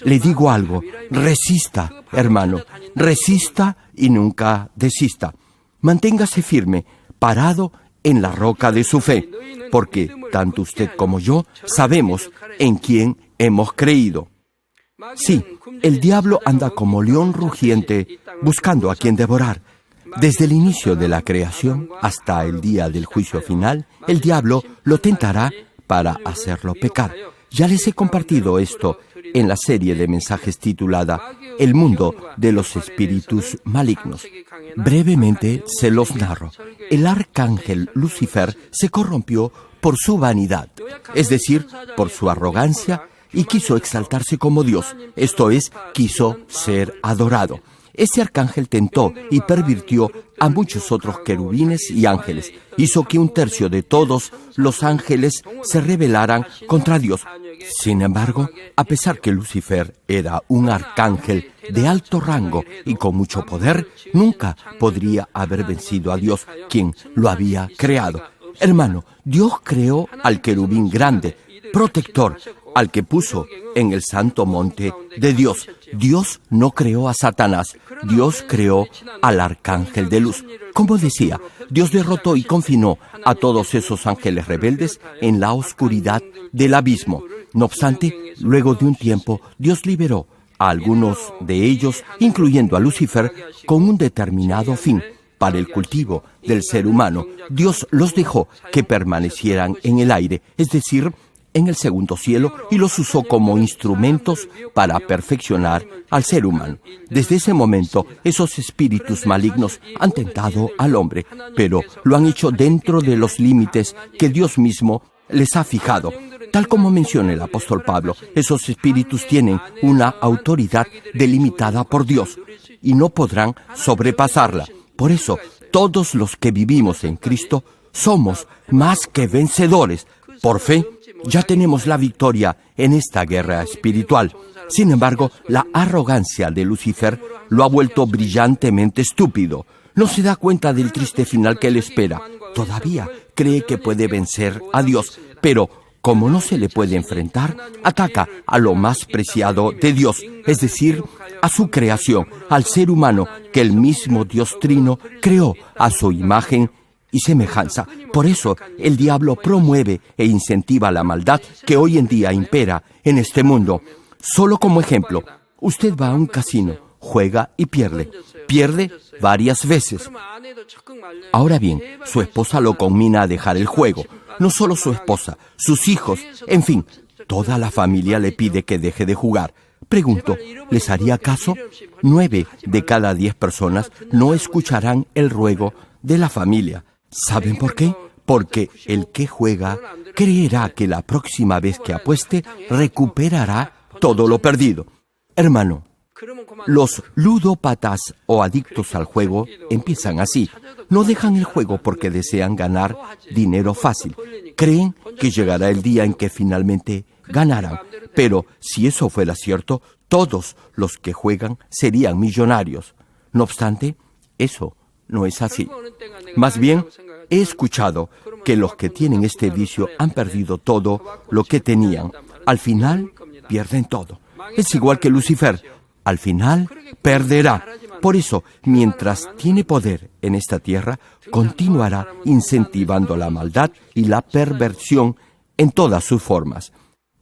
le digo algo: resista, hermano, resista y nunca desista. Manténgase firme, parado en la roca de su fe, porque tanto usted como yo sabemos en quién hemos creído. Sí, el diablo anda como león rugiente buscando a quien devorar. Desde el inicio de la creación hasta el día del juicio final, el diablo lo tentará para hacerlo pecar. Ya les he compartido esto en la serie de mensajes titulada El mundo de los espíritus malignos. Brevemente se los narro. El arcángel Lucifer se corrompió por su vanidad, es decir, por su arrogancia, y quiso exaltarse como Dios, esto es, quiso ser adorado. Ese arcángel tentó y pervirtió a muchos otros querubines y ángeles. Hizo que 1/3 de todos los ángeles se rebelaran contra Dios. Sin embargo, a pesar que Lucifer era un arcángel de alto rango y con mucho poder, nunca podría haber vencido a Dios, quien lo había creado. Hermano, Dios creó al querubín grande, protector, al que puso en el santo monte de Dios. Dios no creó a Satanás, Dios creó al arcángel de luz. Como decía, Dios derrotó y confinó a todos esos ángeles rebeldes en la oscuridad del abismo. No obstante, luego de un tiempo, Dios liberó a algunos de ellos, incluyendo a Lucifer, con un determinado fin. Para el cultivo del ser humano, Dios los dejó que permanecieran en el aire, es decir, en el segundo cielo, y los usó como instrumentos para perfeccionar al ser humano. Desde ese momento, esos espíritus malignos han tentado al hombre, pero lo han hecho dentro de los límites que Dios mismo les ha fijado. Tal como menciona el apóstol Pablo, esos espíritus tienen una autoridad delimitada por Dios y no podrán sobrepasarla. Por eso, todos los que vivimos en Cristo somos más que vencedores. Por fe, ya tenemos la victoria en esta guerra espiritual. Sin embargo, la arrogancia de Lucifer lo ha vuelto brillantemente estúpido. No se da cuenta del triste final que le espera. Todavía cree que puede vencer a Dios, pero como no se le puede enfrentar, ataca a lo más preciado de Dios, es decir, a su creación, al ser humano que el mismo Dios Trino creó a su imagen y semejanza. Por eso, el diablo promueve e incentiva la maldad que hoy en día impera en este mundo. Solo como ejemplo, usted va a un casino, juega y pierde. Pierde varias veces. Ahora bien, su esposa lo conmina a dejar el juego. No solo su esposa, sus hijos, en fin, toda la familia le pide que deje de jugar. Pregunto, ¿les haría caso? 9 de cada 10 personas no escucharán el ruego de la familia. ¿Saben por qué? Porque el que juega creerá que la próxima vez que apueste recuperará todo lo perdido. Hermano, los ludópatas o adictos al juego empiezan así. No dejan el juego porque desean ganar dinero fácil. Creen que llegará el día en que finalmente ganarán. Pero si eso fuera cierto, todos los que juegan serían millonarios. No obstante, eso no es así. Más bien, he escuchado que los que tienen este vicio han perdido todo lo que tenían. Al final, pierden todo. Es igual que Lucifer. Al final, perderá. Por eso, mientras tiene poder en esta tierra, continuará incentivando la maldad y la perversión en todas sus formas.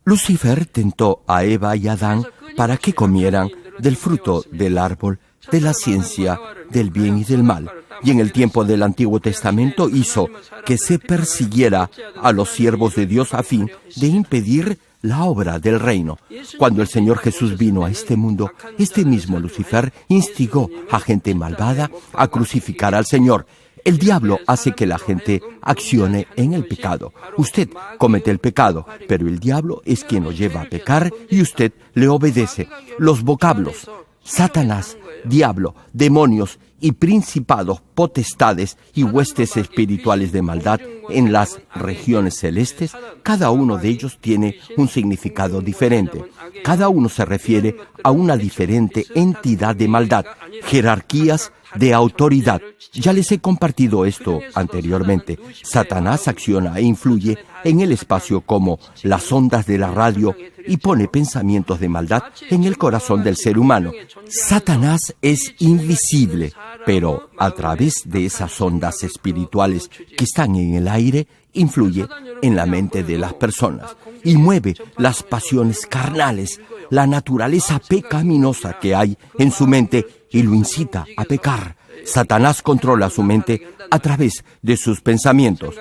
Lucifer tentó a Eva y Adán para que comieran del fruto del árbol de la ciencia del bien y del mal. Y en el tiempo del Antiguo Testamento hizo que se persiguiera a los siervos de Dios a fin de impedir la obra del reino. Cuando el Señor Jesús vino a este mundo, este mismo Lucifer instigó a gente malvada a crucificar al Señor. El diablo hace que la gente accione en el pecado. Usted comete el pecado, pero el diablo es quien lo lleva a pecar y usted le obedece. Los vocablos Satanás, diablo, demonios y principados, potestades y huestes espirituales de maldad en las regiones celestes, cada uno de ellos tiene un significado diferente. Cada uno se refiere a una diferente entidad de maldad, jerarquías de autoridad. Ya les he compartido esto anteriormente. Satanás acciona e influye en el espacio como las ondas de la radio y pone pensamientos de maldad en el corazón del ser humano. Satanás es invisible, pero a través de esas ondas espirituales que están en el aire, influye en la mente de las personas y mueve las pasiones carnales, la naturaleza pecaminosa que hay en su mente y lo incita a pecar. Satanás controla su mente a través de sus pensamientos.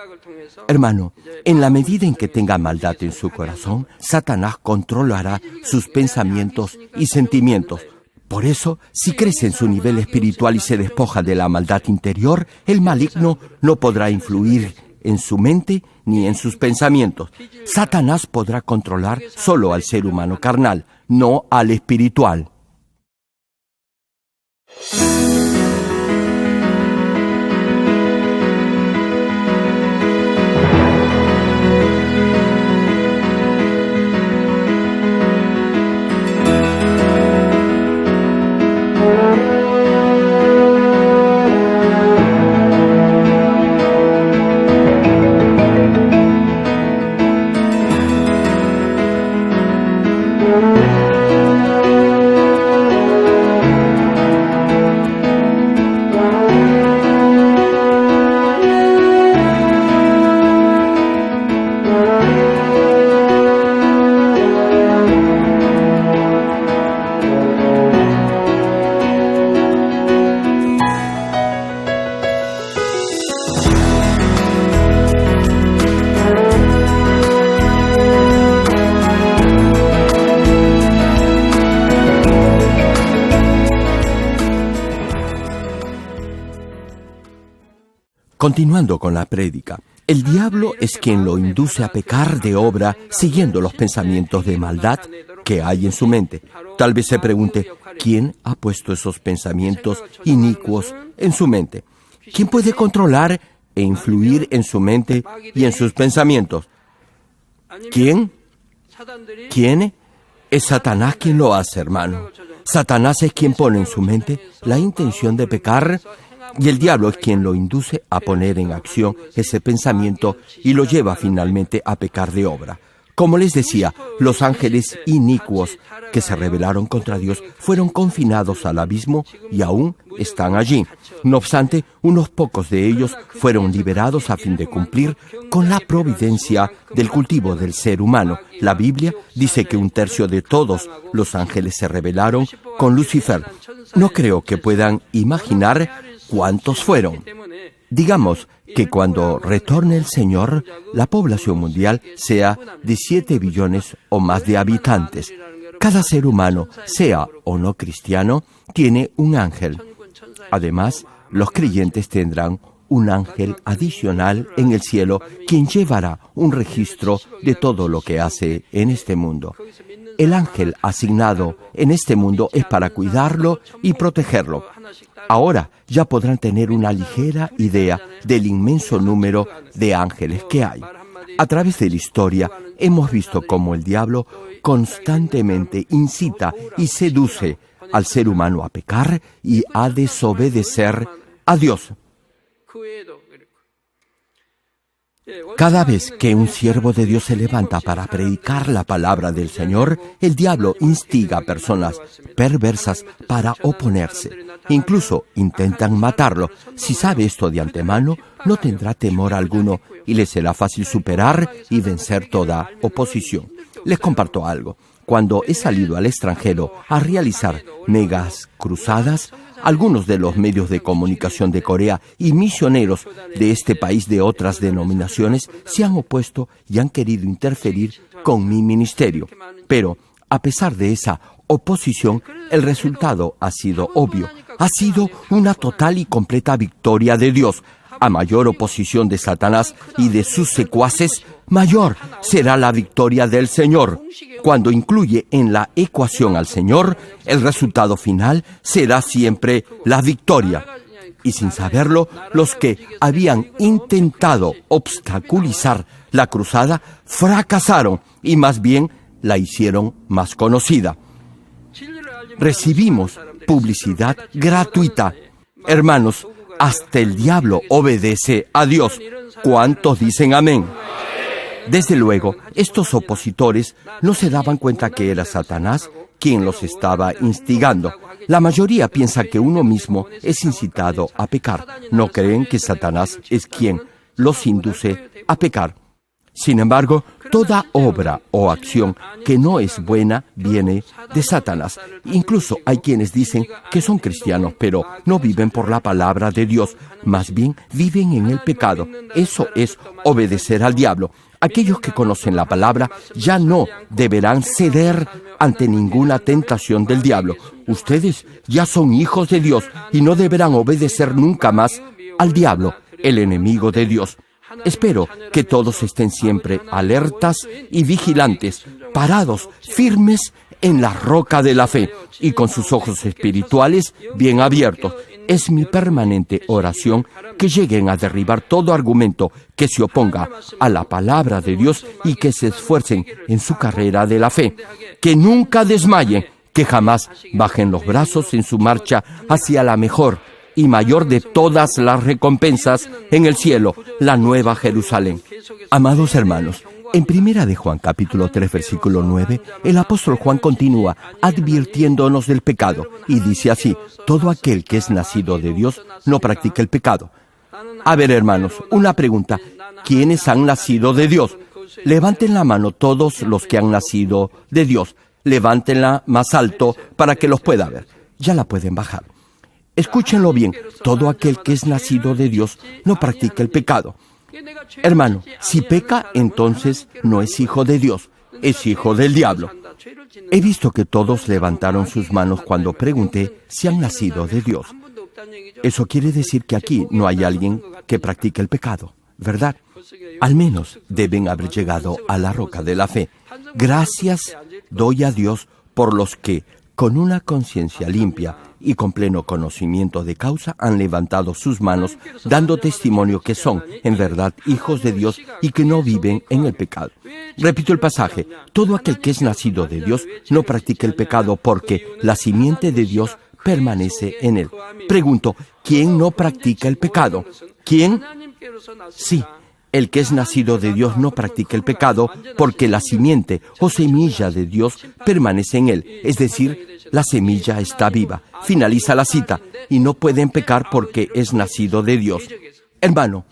Hermano, en la medida en que tenga maldad en su corazón, Satanás controlará sus pensamientos y sentimientos. Por eso, si crece en su nivel espiritual y se despoja de la maldad interior, el maligno no podrá influir en su mente ni en sus pensamientos. Satanás podrá controlar solo al ser humano carnal, no al espiritual. Continuando con la prédica, el diablo es quien lo induce a pecar de obra siguiendo los pensamientos de maldad que hay en su mente. Tal vez se pregunte, ¿quién ha puesto esos pensamientos inicuos en su mente? ¿Quién puede controlar e influir en su mente y en sus pensamientos? ¿Quién? ¿Quién? Es Satanás quien lo hace, hermano. Satanás es quien pone en su mente la intención de pecar y el diablo es quien lo induce a poner en acción ese pensamiento y lo lleva finalmente a pecar de obra. Como les decía, los ángeles inicuos que se rebelaron contra Dios fueron confinados al abismo y aún están allí. No obstante, unos pocos de ellos fueron liberados a fin de cumplir con la providencia del cultivo del ser humano. La Biblia dice que 1/3 de todos los ángeles se rebelaron con Lucifer. No creo que puedan imaginar cuántos fueron. Digamos que cuando retorne el Señor, la población mundial sea de 7 billones o más de habitantes. Cada ser humano, sea o no cristiano, tiene un ángel. Además, los creyentes tendrán un ángel adicional en el cielo, quien llevará un registro de todo lo que hace en este mundo. El ángel asignado en este mundo es para cuidarlo y protegerlo. Ahora ya podrán tener una ligera idea del inmenso número de ángeles que hay. A través de la historia hemos visto cómo el diablo constantemente incita y seduce al ser humano a pecar y a desobedecer a Dios. Cada vez que un siervo de Dios se levanta para predicar la palabra del Señor, el diablo instiga a personas perversas para oponerse. Incluso intentan matarlo. Si sabe esto de antemano, no tendrá temor alguno y le será fácil superar y vencer toda oposición. Les comparto algo. Cuando he salido al extranjero a realizar megas cruzadas, algunos de los medios de comunicación de Corea y misioneros de este país de otras denominaciones se han opuesto y han querido interferir con mi ministerio. Pero, a pesar de esa oposición, el resultado ha sido obvio. Ha sido una total y completa victoria de Dios. A mayor oposición de Satanás y de sus secuaces, mayor será la victoria del Señor. Cuando incluye en la ecuación al Señor, el resultado final será siempre la victoria. Y sin saberlo, los que habían intentado obstaculizar la cruzada fracasaron y más bien la hicieron más conocida. Recibimos publicidad gratuita. Hermanos, hasta el diablo obedece a Dios. ¿Cuántos dicen amén? Desde luego, estos opositores no se daban cuenta que era Satanás quién los estaba instigando. La mayoría piensa que uno mismo es incitado a pecar. No creen que Satanás es quien los induce a pecar. Sin embargo, toda obra o acción que no es buena viene de Satanás. Incluso hay quienes dicen que son cristianos, pero no viven por la palabra de Dios. Más bien, viven en el pecado. Eso es obedecer al diablo. Aquellos que conocen la palabra ya no deberán ceder ante ninguna tentación del diablo. Ustedes ya son hijos de Dios y no deberán obedecer nunca más al diablo, el enemigo de Dios. Espero que todos estén siempre alertas y vigilantes, parados, firmes en la roca de la fe y con sus ojos espirituales bien abiertos. Es mi permanente oración que lleguen a derribar todo argumento que se oponga a la palabra de Dios y que se esfuercen en su carrera de la fe. Que nunca desmayen, que jamás bajen los brazos en su marcha hacia la mejor y mayor de todas las recompensas en el cielo, la Nueva Jerusalén. Amados hermanos, en Primera de Juan, capítulo 3, versículo 9, el apóstol Juan continúa advirtiéndonos del pecado y dice así: todo aquel que es nacido de Dios no practica el pecado. A ver, hermanos, una pregunta: ¿quiénes han nacido de Dios? Levanten la mano todos los que han nacido de Dios. Levántenla más alto para que los pueda ver. Ya la pueden bajar. Escúchenlo bien: todo aquel que es nacido de Dios no practica el pecado. Hermano, si peca, entonces no es hijo de Dios, es hijo del diablo. He visto que todos levantaron sus manos cuando pregunté si han nacido de Dios. Eso quiere decir que aquí no hay alguien que practique el pecado, ¿verdad? Al menos deben haber llegado a la roca de la fe. Gracias doy a Dios por los que, con una conciencia limpia y con pleno conocimiento de causa, han levantado sus manos, dando testimonio que son, en verdad, hijos de Dios y que no viven en el pecado. Repito el pasaje: todo aquel que es nacido de Dios no practica el pecado, porque la simiente de Dios permanece en él. Pregunto: ¿quién no practica el pecado? ¿Quién? Sí. El que es nacido de Dios no practica el pecado, porque la simiente o semilla de Dios permanece en él, es decir, la semilla está viva. Finaliza la cita: y no pueden pecar porque es nacido de Dios. Hermano,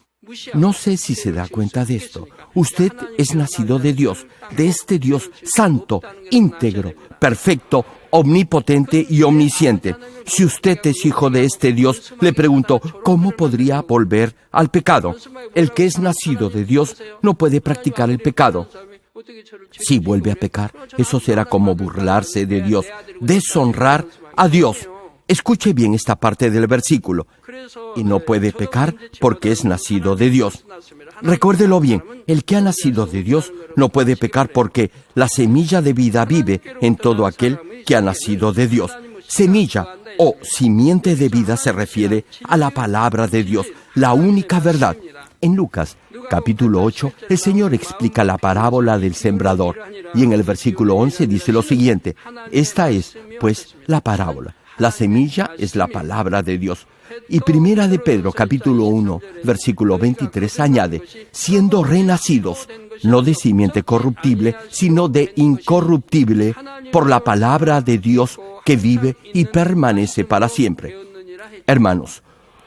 no sé si se da cuenta de esto. Usted es nacido de Dios, de este Dios santo, íntegro, perfecto, omnipotente y omnisciente. Si usted es hijo de este Dios, le pregunto, ¿cómo podría volver al pecado? El que es nacido de Dios no puede practicar el pecado. Si vuelve a pecar, eso será como burlarse de Dios, deshonrar a Dios. Escuche bien esta parte del versículo: y no puede pecar porque es nacido de Dios. Recuérdelo bien: el que ha nacido de Dios no puede pecar porque la semilla de vida vive en todo aquel que ha nacido de Dios. Semilla o simiente de vida se refiere a la palabra de Dios, la única verdad. En Lucas, capítulo 8, el Señor explica la parábola del sembrador, y en el versículo 11 dice lo siguiente: esta es, pues, la parábola. La semilla es la palabra de Dios. Y Primera de Pedro, capítulo 1, versículo 23, añade: siendo renacidos, no de simiente corruptible, sino de incorruptible, por la palabra de Dios que vive y permanece para siempre. Hermanos,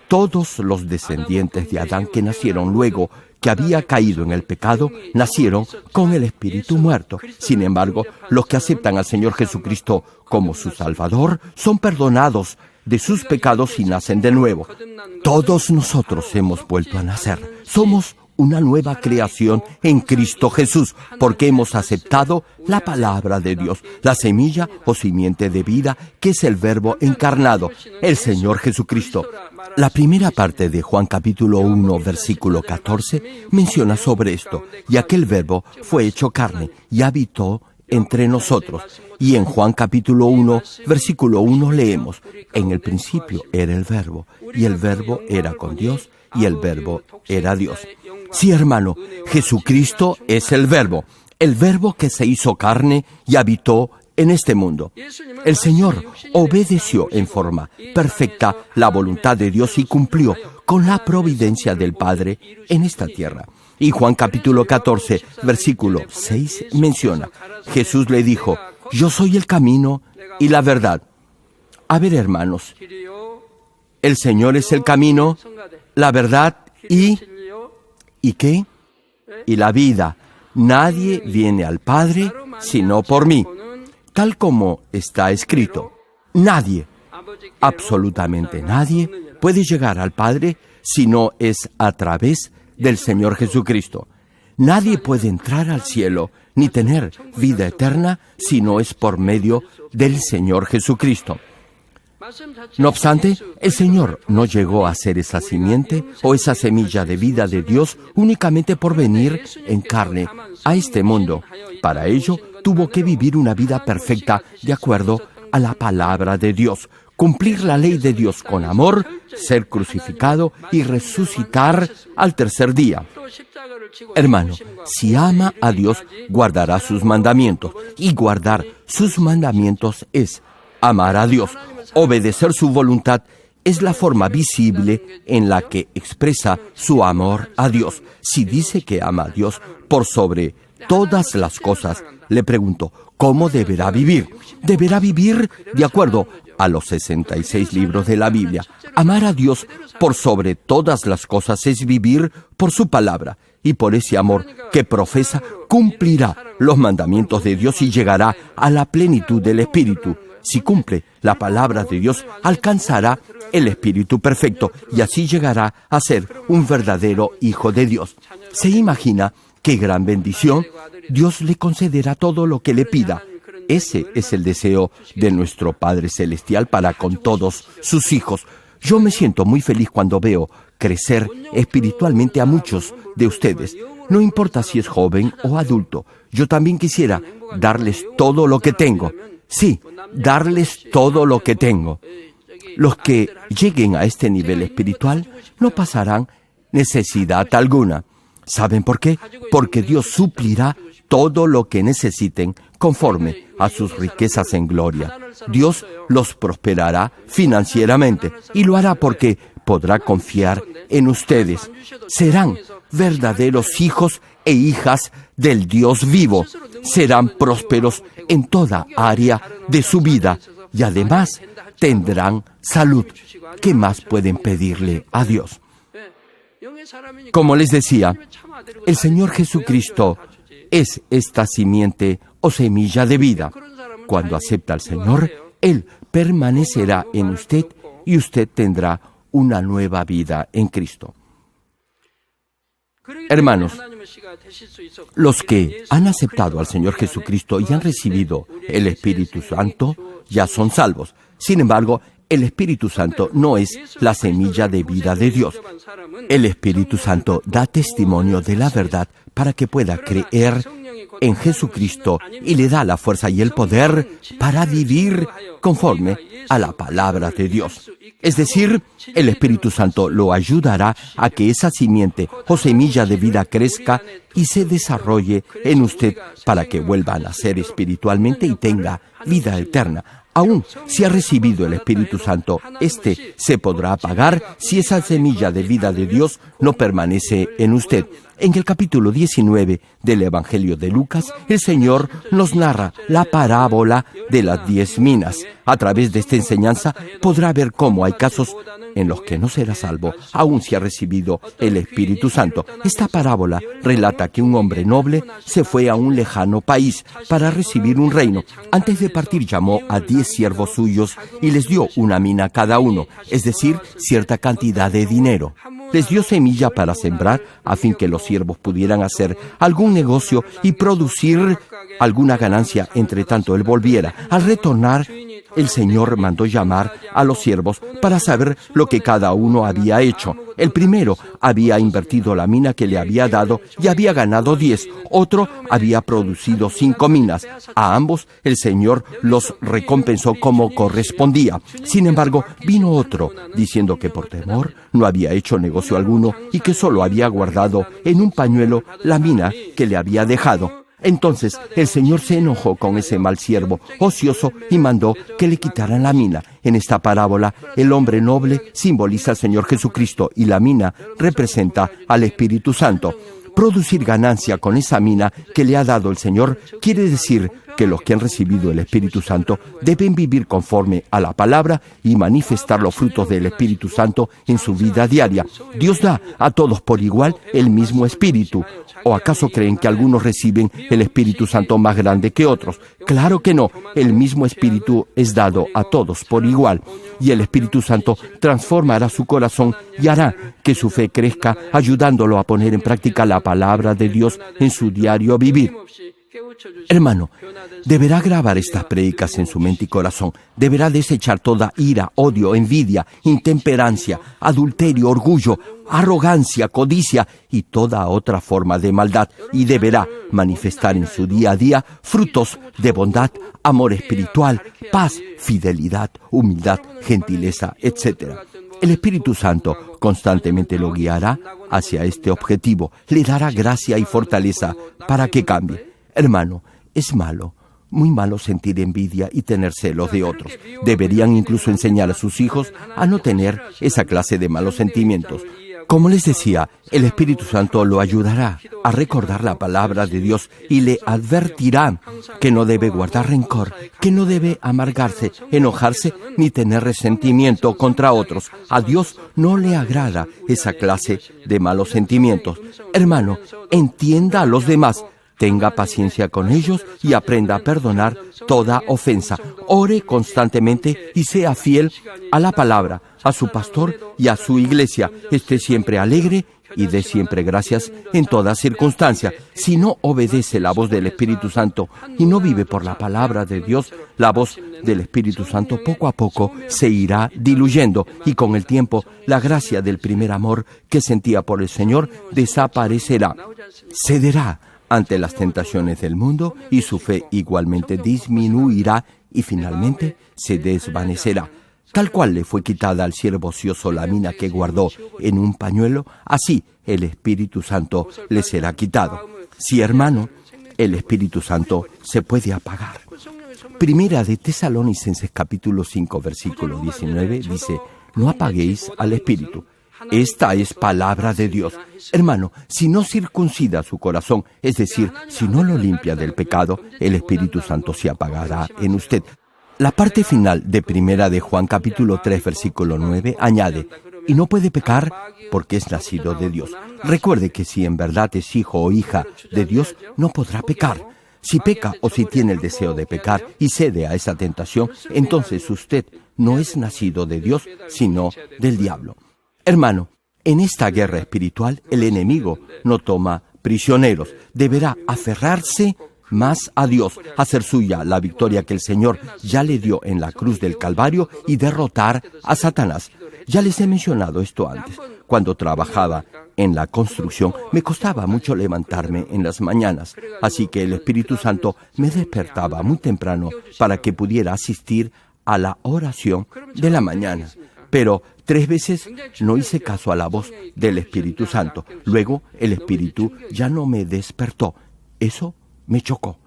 todos los descendientes de Adán que nacieron luego que había caído en el pecado, nacieron con el espíritu muerto. Sin embargo, los que aceptan al Señor Jesucristo como su Salvador son perdonados de sus pecados y nacen de nuevo. Todos nosotros hemos vuelto a nacer. Somos una nueva creación en Cristo Jesús, porque hemos aceptado la palabra de Dios, la semilla o simiente de vida, que es el Verbo encarnado, el Señor Jesucristo. La primera parte de Juan capítulo 1, versículo 14, menciona sobre esto: y aquel Verbo fue hecho carne y habitó entre nosotros. Y en Juan capítulo 1, versículo 1 leemos: en el principio era el Verbo, y el Verbo era con Dios, y el Verbo era Dios. Sí, hermano, Jesucristo es el Verbo que se hizo carne y habitó en este mundo. El Señor obedeció en forma perfecta la voluntad de Dios y cumplió con la providencia del Padre en esta tierra. Y Juan capítulo 14, versículo 6 menciona: Jesús le dijo: yo soy el camino, y la verdad. A ver, hermanos, el Señor es el camino, la verdad ¿y qué? Y la vida. Nadie viene al Padre sino por mí, tal como está escrito. Nadie, absolutamente nadie, puede llegar al Padre si no es a través del Señor Jesucristo. Nadie puede entrar al cielo ni tener vida eterna si no es por medio del Señor Jesucristo. No obstante, el Señor no llegó a ser esa simiente o esa semilla de vida de Dios únicamente por venir en carne a este mundo. Para ello, tuvo que vivir una vida perfecta de acuerdo a la palabra de Dios, cumplir la ley de Dios con amor, ser crucificado y resucitar al tercer día. Hermano, si ama a Dios, guardará sus mandamientos, y guardar sus mandamientos es amar a Dios. Obedecer su voluntad es la forma visible en la que expresa su amor a Dios. Si dice que ama a Dios por sobre todas las cosas, le pregunto, ¿cómo deberá vivir? Deberá vivir de acuerdo a los 66 libros de la Biblia. Amar a Dios por sobre todas las cosas es vivir por su palabra, y por ese amor que profesa, cumplirá los mandamientos de Dios y llegará a la plenitud del Espíritu. Si cumple la palabra de Dios, alcanzará el Espíritu perfecto y así llegará a ser un verdadero hijo de Dios. ¿Se imagina qué gran bendición? Dios le concederá todo lo que le pida. Ese es el deseo de nuestro Padre Celestial para con todos sus hijos. Yo me siento muy feliz cuando veo crecer espiritualmente a muchos de ustedes. No importa si es joven o adulto. Yo también quisiera darles todo lo que tengo. Sí, darles todo lo que tengo. Los que lleguen a este nivel espiritual no pasarán necesidad alguna. ¿Saben por qué? Porque Dios suplirá todo lo que necesiten conforme a sus riquezas en gloria. Dios los prosperará financieramente y lo hará porque podrá confiar en ustedes. Serán verdaderos hijos e hijas del Dios vivo. Serán prósperos en toda área de su vida y además tendrán salud. ¿Qué más pueden pedirle a Dios? Como les decía, el Señor Jesucristo es esta simiente o semilla de vida. Cuando acepta al Señor, Él permanecerá en usted y usted tendrá una nueva vida en Cristo. Hermanos, los que han aceptado al Señor Jesucristo y han recibido el Espíritu Santo ya son salvos. Sin embargo, el Espíritu Santo no es la semilla de vida de Dios. El Espíritu Santo da testimonio de la verdad para que pueda creer en Jesucristo y le da la fuerza y el poder para vivir conforme a la palabra de Dios. Es decir, el Espíritu Santo lo ayudará a que esa simiente o semilla de vida crezca y se desarrolle en usted para que vuelva a nacer espiritualmente y tenga vida eterna. Aún si ha recibido el Espíritu Santo, este se podrá apagar si esa semilla de vida de Dios no permanece en usted. En el capítulo 19 del Evangelio de Lucas, el Señor nos narra la parábola de las 10 minas. A través de esta enseñanza podrá ver cómo hay casos en los que no será salvo, aun si ha recibido el Espíritu Santo. Esta parábola relata que un hombre noble se fue a un lejano país para recibir un reino. Antes de partir llamó a 10 siervos suyos y les dio una mina a cada uno, es decir, cierta cantidad de dinero. Les dio semilla para sembrar a fin que los siervos pudieran hacer algún negocio y producir alguna ganancia entre tanto él volviera. Al retornar, el Señor mandó llamar a los siervos para saber lo que cada uno había hecho. El primero había invertido la mina que le había dado y había ganado 10. Otro había producido 5 minas. A ambos el Señor los recompensó como correspondía. Sin embargo, vino otro, diciendo que por temor no había hecho negocio alguno y que solo había guardado en un pañuelo la mina que le había dejado. Entonces el Señor se enojó con ese mal siervo ocioso y mandó que le quitaran la mina. En esta parábola, el hombre noble simboliza al Señor Jesucristo y la mina representa al Espíritu Santo. Producir ganancia con esa mina que le ha dado el Señor quiere decir que los que han recibido el Espíritu Santo deben vivir conforme a la palabra y manifestar los frutos del Espíritu Santo en su vida diaria. Dios da a todos por igual el mismo Espíritu. ¿O acaso creen que algunos reciben el Espíritu Santo más grande que otros? Claro que no. El mismo Espíritu es dado a todos por igual. Y el Espíritu Santo transformará su corazón y hará que su fe crezca, ayudándolo a poner en práctica la palabra de Dios en su diario vivir. Hermano, deberá grabar estas prédicas en su mente y corazón. Deberá desechar toda ira, odio, envidia, intemperancia, adulterio, orgullo, arrogancia, codicia y toda otra forma de maldad. Y deberá manifestar en su día a día frutos de bondad, amor espiritual, paz, fidelidad, humildad, gentileza, etc. El Espíritu Santo constantemente lo guiará hacia este objetivo. Le dará gracia y fortaleza para que cambie. Hermano, es malo, muy malo sentir envidia y tener celos de otros. Deberían incluso enseñar a sus hijos a no tener esa clase de malos sentimientos. Como les decía, el Espíritu Santo lo ayudará a recordar la palabra de Dios y le advertirá que no debe guardar rencor, que no debe amargarse, enojarse ni tener resentimiento contra otros. A Dios no le agrada esa clase de malos sentimientos. Hermano, entienda a los demás. Tenga paciencia con ellos y aprenda a perdonar toda ofensa. Ore constantemente y sea fiel a la palabra, a su pastor y a su iglesia. Esté siempre alegre y dé siempre gracias en toda circunstancia. Si no obedece la voz del Espíritu Santo y no vive por la palabra de Dios, la voz del Espíritu Santo poco a poco se irá diluyendo y con el tiempo la gracia del primer amor que sentía por el Señor desaparecerá. Cederá ante las tentaciones del mundo y su fe igualmente disminuirá y finalmente se desvanecerá. Tal cual le fue quitada al siervo ocioso la mina que guardó en un pañuelo, así el Espíritu Santo le será quitado. Sí, hermano, el Espíritu Santo se puede apagar. Primera de Tesalonicenses capítulo 5 versículo 19 dice: no apaguéis al Espíritu. Esta es palabra de Dios. Hermano, si no circuncida su corazón, es decir, si no lo limpia del pecado, el Espíritu Santo se apagará en usted. La parte final de Primera de Juan capítulo 3 versículo 9 añade: y no puede pecar porque es nacido de Dios. Recuerde que si en verdad es hijo o hija de Dios, no podrá pecar. Si peca o si tiene el deseo de pecar y cede a esa tentación, entonces usted no es nacido de Dios, sino del diablo. Hermano, en esta guerra espiritual, el enemigo no toma prisioneros. Deberá aferrarse más a Dios, hacer suya la victoria que el Señor ya le dio en la cruz del Calvario y derrotar a Satanás. Ya les he mencionado esto antes. Cuando trabajaba en la construcción, me costaba mucho levantarme en las mañanas, así que el Espíritu Santo me despertaba muy temprano para que pudiera asistir a la oración de la mañana. Pero 3 veces no hice caso a la voz del Espíritu Santo. Luego el Espíritu ya no me despertó. Eso me chocó.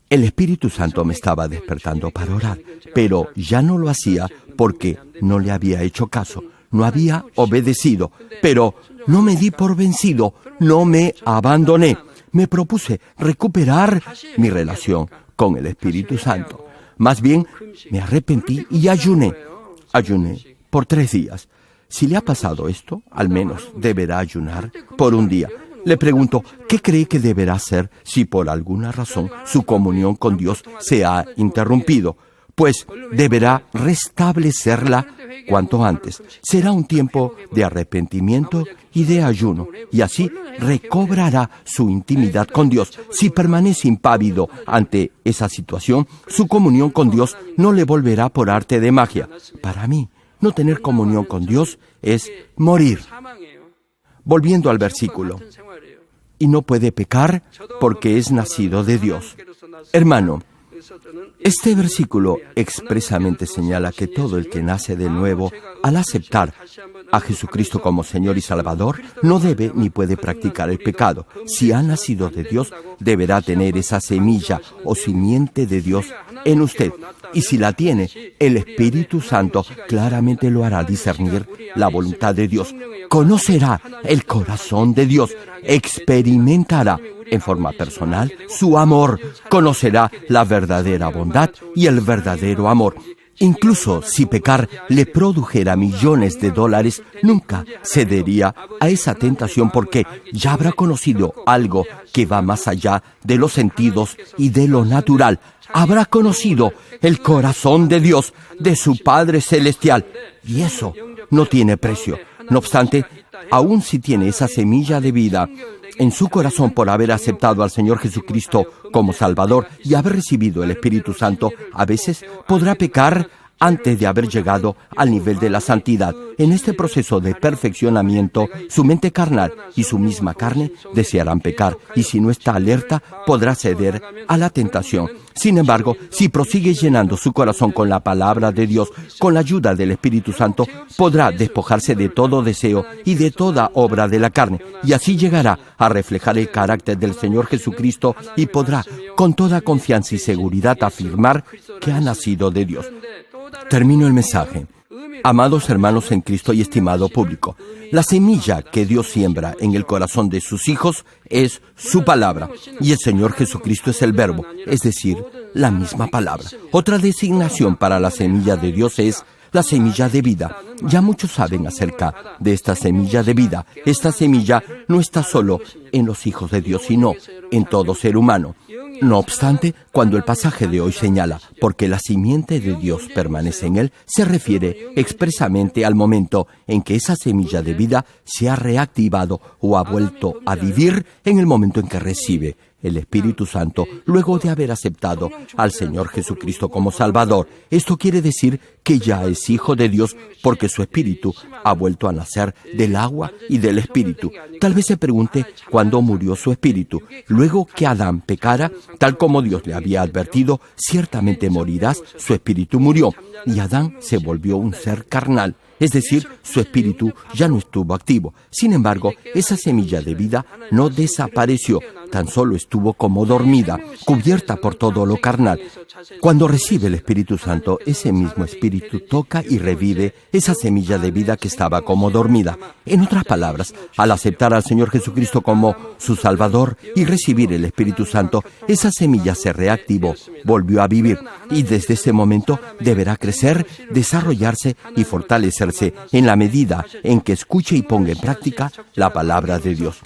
El Espíritu Santo me estaba despertando para orar, pero ya no lo hacía porque no le había hecho caso, no había obedecido. Pero no me di por vencido, no me abandoné. Me propuse recuperar mi relación con el Espíritu Santo. Más bien, me arrepentí y ayuné. Ayuné por 3 días. Si le ha pasado esto, al menos deberá ayunar por un día. Le pregunto, ¿qué cree que deberá hacer si por alguna razón su comunión con Dios se ha interrumpido? Pues deberá restablecerla cuanto antes. Será un tiempo de arrepentimiento y de ayuno, y así recobrará su intimidad con Dios. Si permanece impávido ante esa situación, su comunión con Dios no le volverá por arte de magia. Para mí, no tener comunión con Dios es morir. Volviendo al versículo, y no puede pecar porque es nacido de Dios. Hermano, este versículo expresamente señala que todo el que nace de nuevo, al aceptar a Jesucristo como Señor y Salvador, no debe ni puede practicar el pecado. Si ha nacido de Dios, deberá tener esa semilla o simiente de Dios en usted. Y si la tiene, el Espíritu Santo claramente lo hará discernir la voluntad de Dios. Conocerá el corazón de Dios, experimentará en forma personal su amor, conocerá la verdadera bondad y el verdadero amor. Incluso si pecar le produjera millones de dólares, nunca cedería a esa tentación porque ya habrá conocido algo que va más allá de los sentidos y de lo natural. Habrá conocido el corazón de Dios, de su Padre Celestial, y eso no tiene precio. No obstante, aun si tiene esa semilla de vida en su corazón por haber aceptado al Señor Jesucristo como Salvador y haber recibido el Espíritu Santo, a veces podrá pecar antes de haber llegado al nivel de la santidad. En este proceso de perfeccionamiento, su mente carnal y su misma carne desearán pecar, y si no está alerta, podrá ceder a la tentación. Sin embargo, si prosigue llenando su corazón con la palabra de Dios, con la ayuda del Espíritu Santo, podrá despojarse de todo deseo y de toda obra de la carne, y así llegará a reflejar el carácter del Señor Jesucristo y podrá, con toda confianza y seguridad, afirmar que ha nacido de Dios. Termino el mensaje. Amados hermanos en Cristo y estimado público, la semilla que Dios siembra en el corazón de sus hijos es su palabra, y el Señor Jesucristo es el verbo, es decir, la misma palabra. Otra designación para la semilla de Dios es la semilla de vida. Ya muchos saben acerca de esta semilla de vida. Esta semilla no está solo en los hijos de Dios, sino en todo ser humano. No obstante, cuando el pasaje de hoy señala porque la simiente de Dios permanece en él, se refiere expresamente al momento en que esa semilla de vida se ha reactivado o ha vuelto a vivir en el momento en que recibe el Espíritu Santo luego de haber aceptado al Señor Jesucristo como Salvador. Esto quiere decir que ya es hijo de Dios porque su espíritu ha vuelto a nacer del agua y del Espíritu. Tal vez se pregunte cuándo murió su espíritu. Luego que Adán pecara, tal como Dios le había advertido, ciertamente morirás, su espíritu murió y Adán se volvió un ser carnal. Es decir, su espíritu ya no estuvo activo. Sin embargo, esa semilla de vida no desapareció, tan solo estuvo como dormida, cubierta por todo lo carnal. Cuando recibe el Espíritu Santo, ese mismo espíritu toca y revive esa semilla de vida que estaba como dormida. En otras palabras, al aceptar al Señor Jesucristo como su Salvador y recibir el Espíritu Santo, esa semilla se reactivó, volvió a vivir y desde ese momento deberá crecer, desarrollarse y fortalecerse en la medida en que escuche y ponga en práctica la palabra de Dios.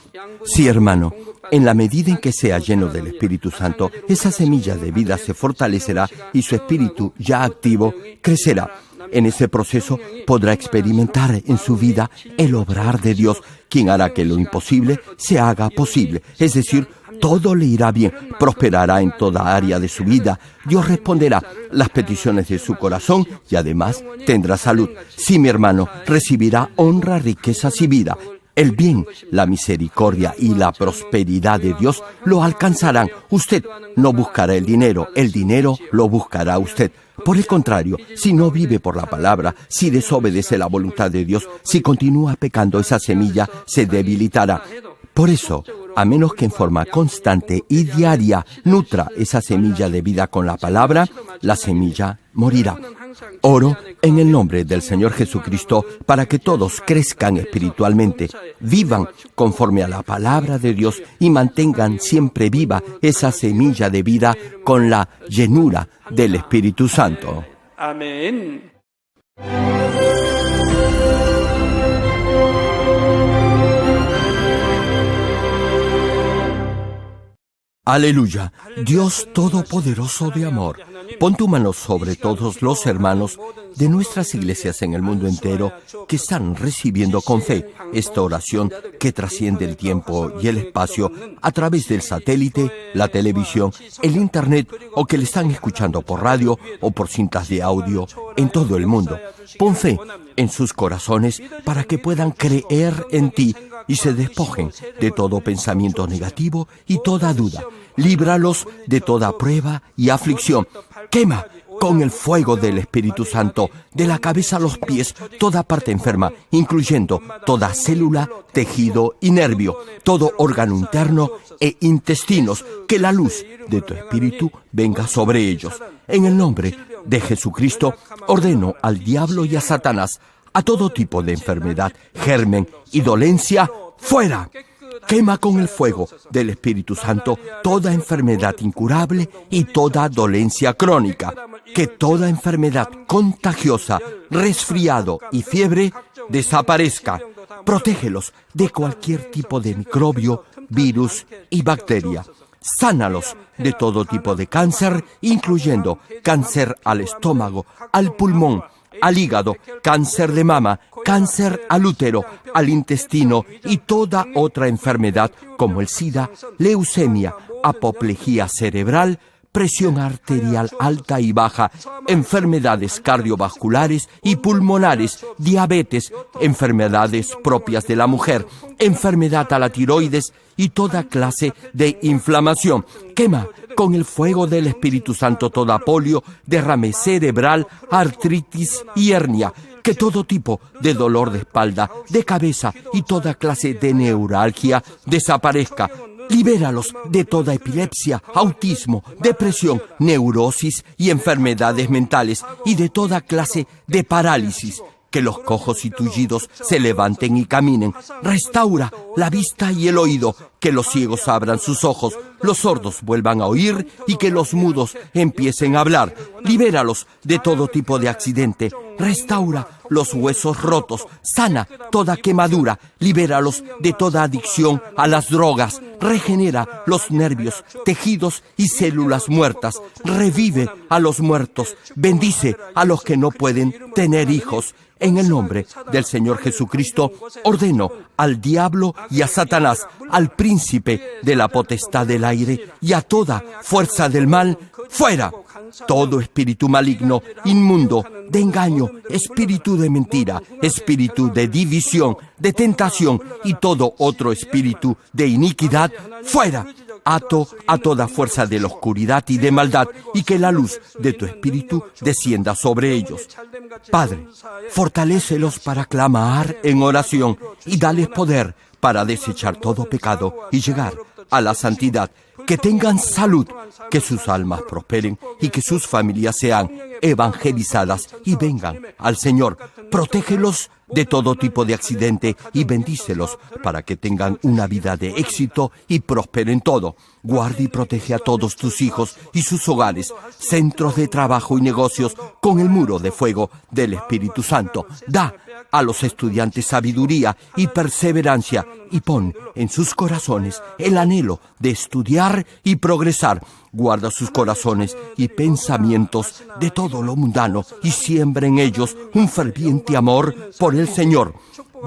Sí, hermano, en la medida en que sea lleno del Espíritu Santo, esa semilla de vida se fortalecerá y su espíritu ya activo crecerá. En ese proceso podrá experimentar en su vida el obrar de Dios, quien hará que lo imposible se haga posible. Es decir, todo le irá bien, prosperará en toda área de su vida. Dios responderá las peticiones de su corazón y además tendrá salud. Sí, mi hermano, recibirá honra, riquezas y vida. El bien, la misericordia y la prosperidad de Dios lo alcanzarán. Usted no buscará el dinero lo buscará usted. Por el contrario, si no vive por la palabra, si desobedece la voluntad de Dios, si continúa pecando, esa semilla se debilitará. Por eso, a menos que en forma constante y diaria nutra esa semilla de vida con la palabra, la semilla morirá. Oro en el nombre del Señor Jesucristo para que todos crezcan espiritualmente, vivan conforme a la palabra de Dios y mantengan siempre viva esa semilla de vida con la llenura del Espíritu Santo. Amén. Aleluya, Dios Todopoderoso de amor, pon tu mano sobre todos los hermanos de nuestras iglesias en el mundo entero que están recibiendo con fe esta oración que trasciende el tiempo y el espacio a través del satélite, la televisión, el internet o que le están escuchando por radio o por cintas de audio en todo el mundo. Pon fe en sus corazones para que puedan creer en ti y se despojen de todo pensamiento negativo y toda duda. Líbralos de toda prueba y aflicción. Quema con el fuego del Espíritu Santo, de la cabeza a los pies, toda parte enferma, incluyendo toda célula, tejido y nervio, todo órgano interno e intestinos, que la luz de tu Espíritu venga sobre ellos. En el nombre de Jesucristo, ordeno al diablo y a Satanás, a todo tipo de enfermedad, germen y dolencia, ¡fuera! Quema con el fuego del Espíritu Santo toda enfermedad incurable y toda dolencia crónica. Que toda enfermedad contagiosa, resfriado y fiebre desaparezca. Protégelos de cualquier tipo de microbio, virus y bacteria. Sánalos de todo tipo de cáncer, incluyendo cáncer al estómago, al pulmón, al hígado, cáncer de mama, cáncer al útero, al intestino y toda otra enfermedad como el SIDA, leucemia, apoplejía cerebral, presión arterial alta y baja, enfermedades cardiovasculares y pulmonares, diabetes, enfermedades propias de la mujer, enfermedad a la tiroides y toda clase de inflamación. Quema con el fuego del Espíritu Santo toda polio, derrame cerebral, artritis y hernia. Que todo tipo de dolor de espalda, de cabeza y toda clase de neuralgia desaparezca. Libéralos de toda epilepsia, autismo, depresión, neurosis y enfermedades mentales y de toda clase de parálisis. Que los cojos y tullidos se levanten y caminen. Restaura la vista y el oído. Que los ciegos abran sus ojos, los sordos vuelvan a oír y que los mudos empiecen a hablar. Libéralos de todo tipo de accidente. Restaura los huesos rotos. Sana toda quemadura. Libéralos de toda adicción a las drogas. Regenera los nervios, tejidos y células muertas. Revive a los muertos. Bendice a los que no pueden tener hijos. En el nombre del Señor Jesucristo, ordeno al diablo y a Satanás, al príncipe de la potestad del aire y a toda fuerza del mal, ¡fuera! Todo espíritu maligno, inmundo, de engaño, espíritu de mentira, espíritu de división, de tentación y todo otro espíritu de iniquidad, ¡fuera! Ato a toda fuerza de la oscuridad y de maldad, y que la luz de tu Espíritu descienda sobre ellos. Padre, fortalécelos para clamar en oración y dales poder para desechar todo pecado y llegar a la santidad. Que tengan salud, que sus almas prosperen y que sus familias sean evangelizadas y vengan al Señor. Protégelos de todo tipo de accidente y bendícelos para que tengan una vida de éxito y prosperen todo. Guarda y protege a todos tus hijos y sus hogares, centros de trabajo y negocios con el muro de fuego del Espíritu Santo. Da a los estudiantes sabiduría y perseverancia y pon en sus corazones el anhelo de estudiar y progresar. Guarda sus corazones y pensamientos de todo lo mundano y siembra en ellos un ferviente amor por el Señor.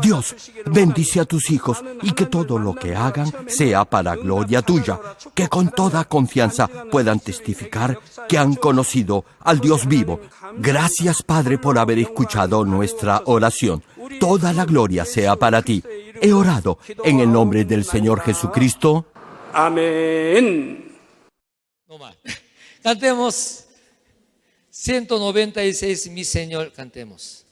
Dios, bendice a tus hijos y que todo lo que hagan sea para gloria tuya, que con toda confianza puedan testificar que han conocido al Dios vivo. Gracias, Padre, por haber escuchado nuestra oración. Toda la gloria sea para ti. He orado en el nombre del Señor Jesucristo. Amén. No más. Cantemos 196, mi Señor, cantemos.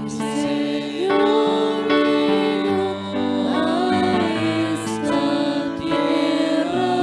Señor vino a esta tierra.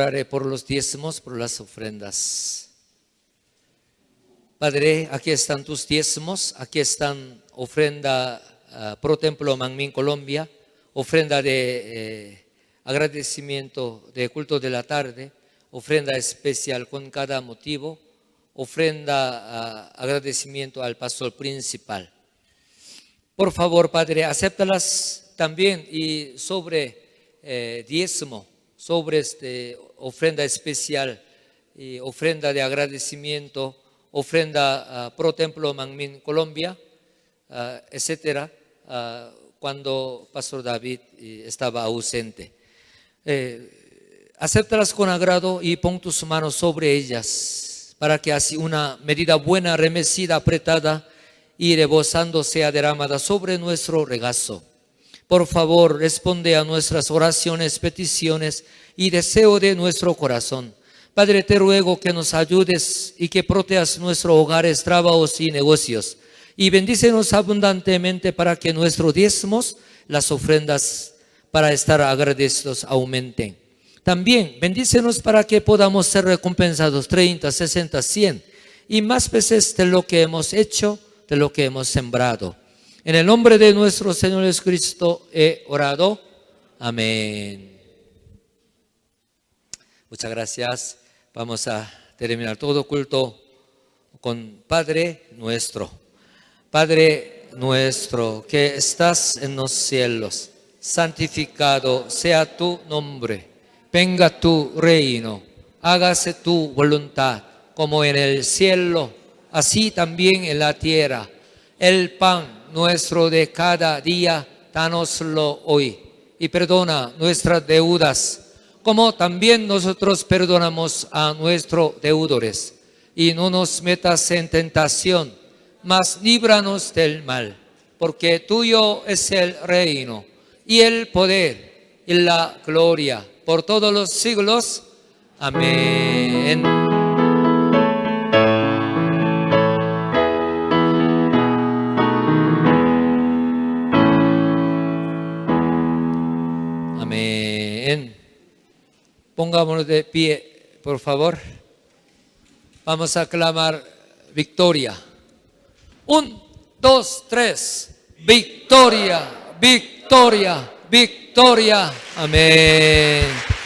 oraré por los diezmos, por las ofrendas. Padre, aquí están tus diezmos, aquí están ofrenda pro Templo Manmin Colombia, ofrenda de agradecimiento de culto de la tarde, ofrenda especial con cada motivo, ofrenda agradecimiento al pastor principal. Por favor, Padre, acéptalas también y sobre diezmo, sobre ofrenda especial y ofrenda de agradecimiento, ofrenda pro Templo Manmin Colombia, etcétera, cuando Pastor David estaba ausente. Acéptalas con agrado y pon tus manos sobre ellas, para que así una medida buena, remecida, apretada y rebosando sea derramada sobre nuestro regazo. Por favor, responde a nuestras oraciones, peticiones y deseo de nuestro corazón. Padre, te ruego que nos ayudes y que protejas nuestros hogares, trabajos y negocios. Y bendícenos abundantemente para que nuestros diezmos, las ofrendas para estar agradecidos aumenten. También bendícenos para que podamos ser recompensados 30, 60, 100 y más veces de lo que hemos hecho, de lo que hemos sembrado. En el nombre de nuestro Señor Jesucristo he orado. Amén. Muchas gracias. Vamos a terminar todo culto con Padre nuestro. Padre nuestro que estás en los cielos, santificado sea tu nombre. Venga tu reino, hágase tu voluntad, como en el cielo, así también en la tierra. El pan nuestro de cada día, dánoslo hoy, y perdona nuestras deudas, como también nosotros perdonamos a nuestros deudores. Y no nos metas en tentación, mas líbranos del mal, porque tuyo es el reino, y el poder, y la gloria, por todos los siglos. Amén. Amén. Pongámonos de pie, por favor. Vamos a clamar victoria. 1, 2, 3. Victoria, victoria, victoria. Amén.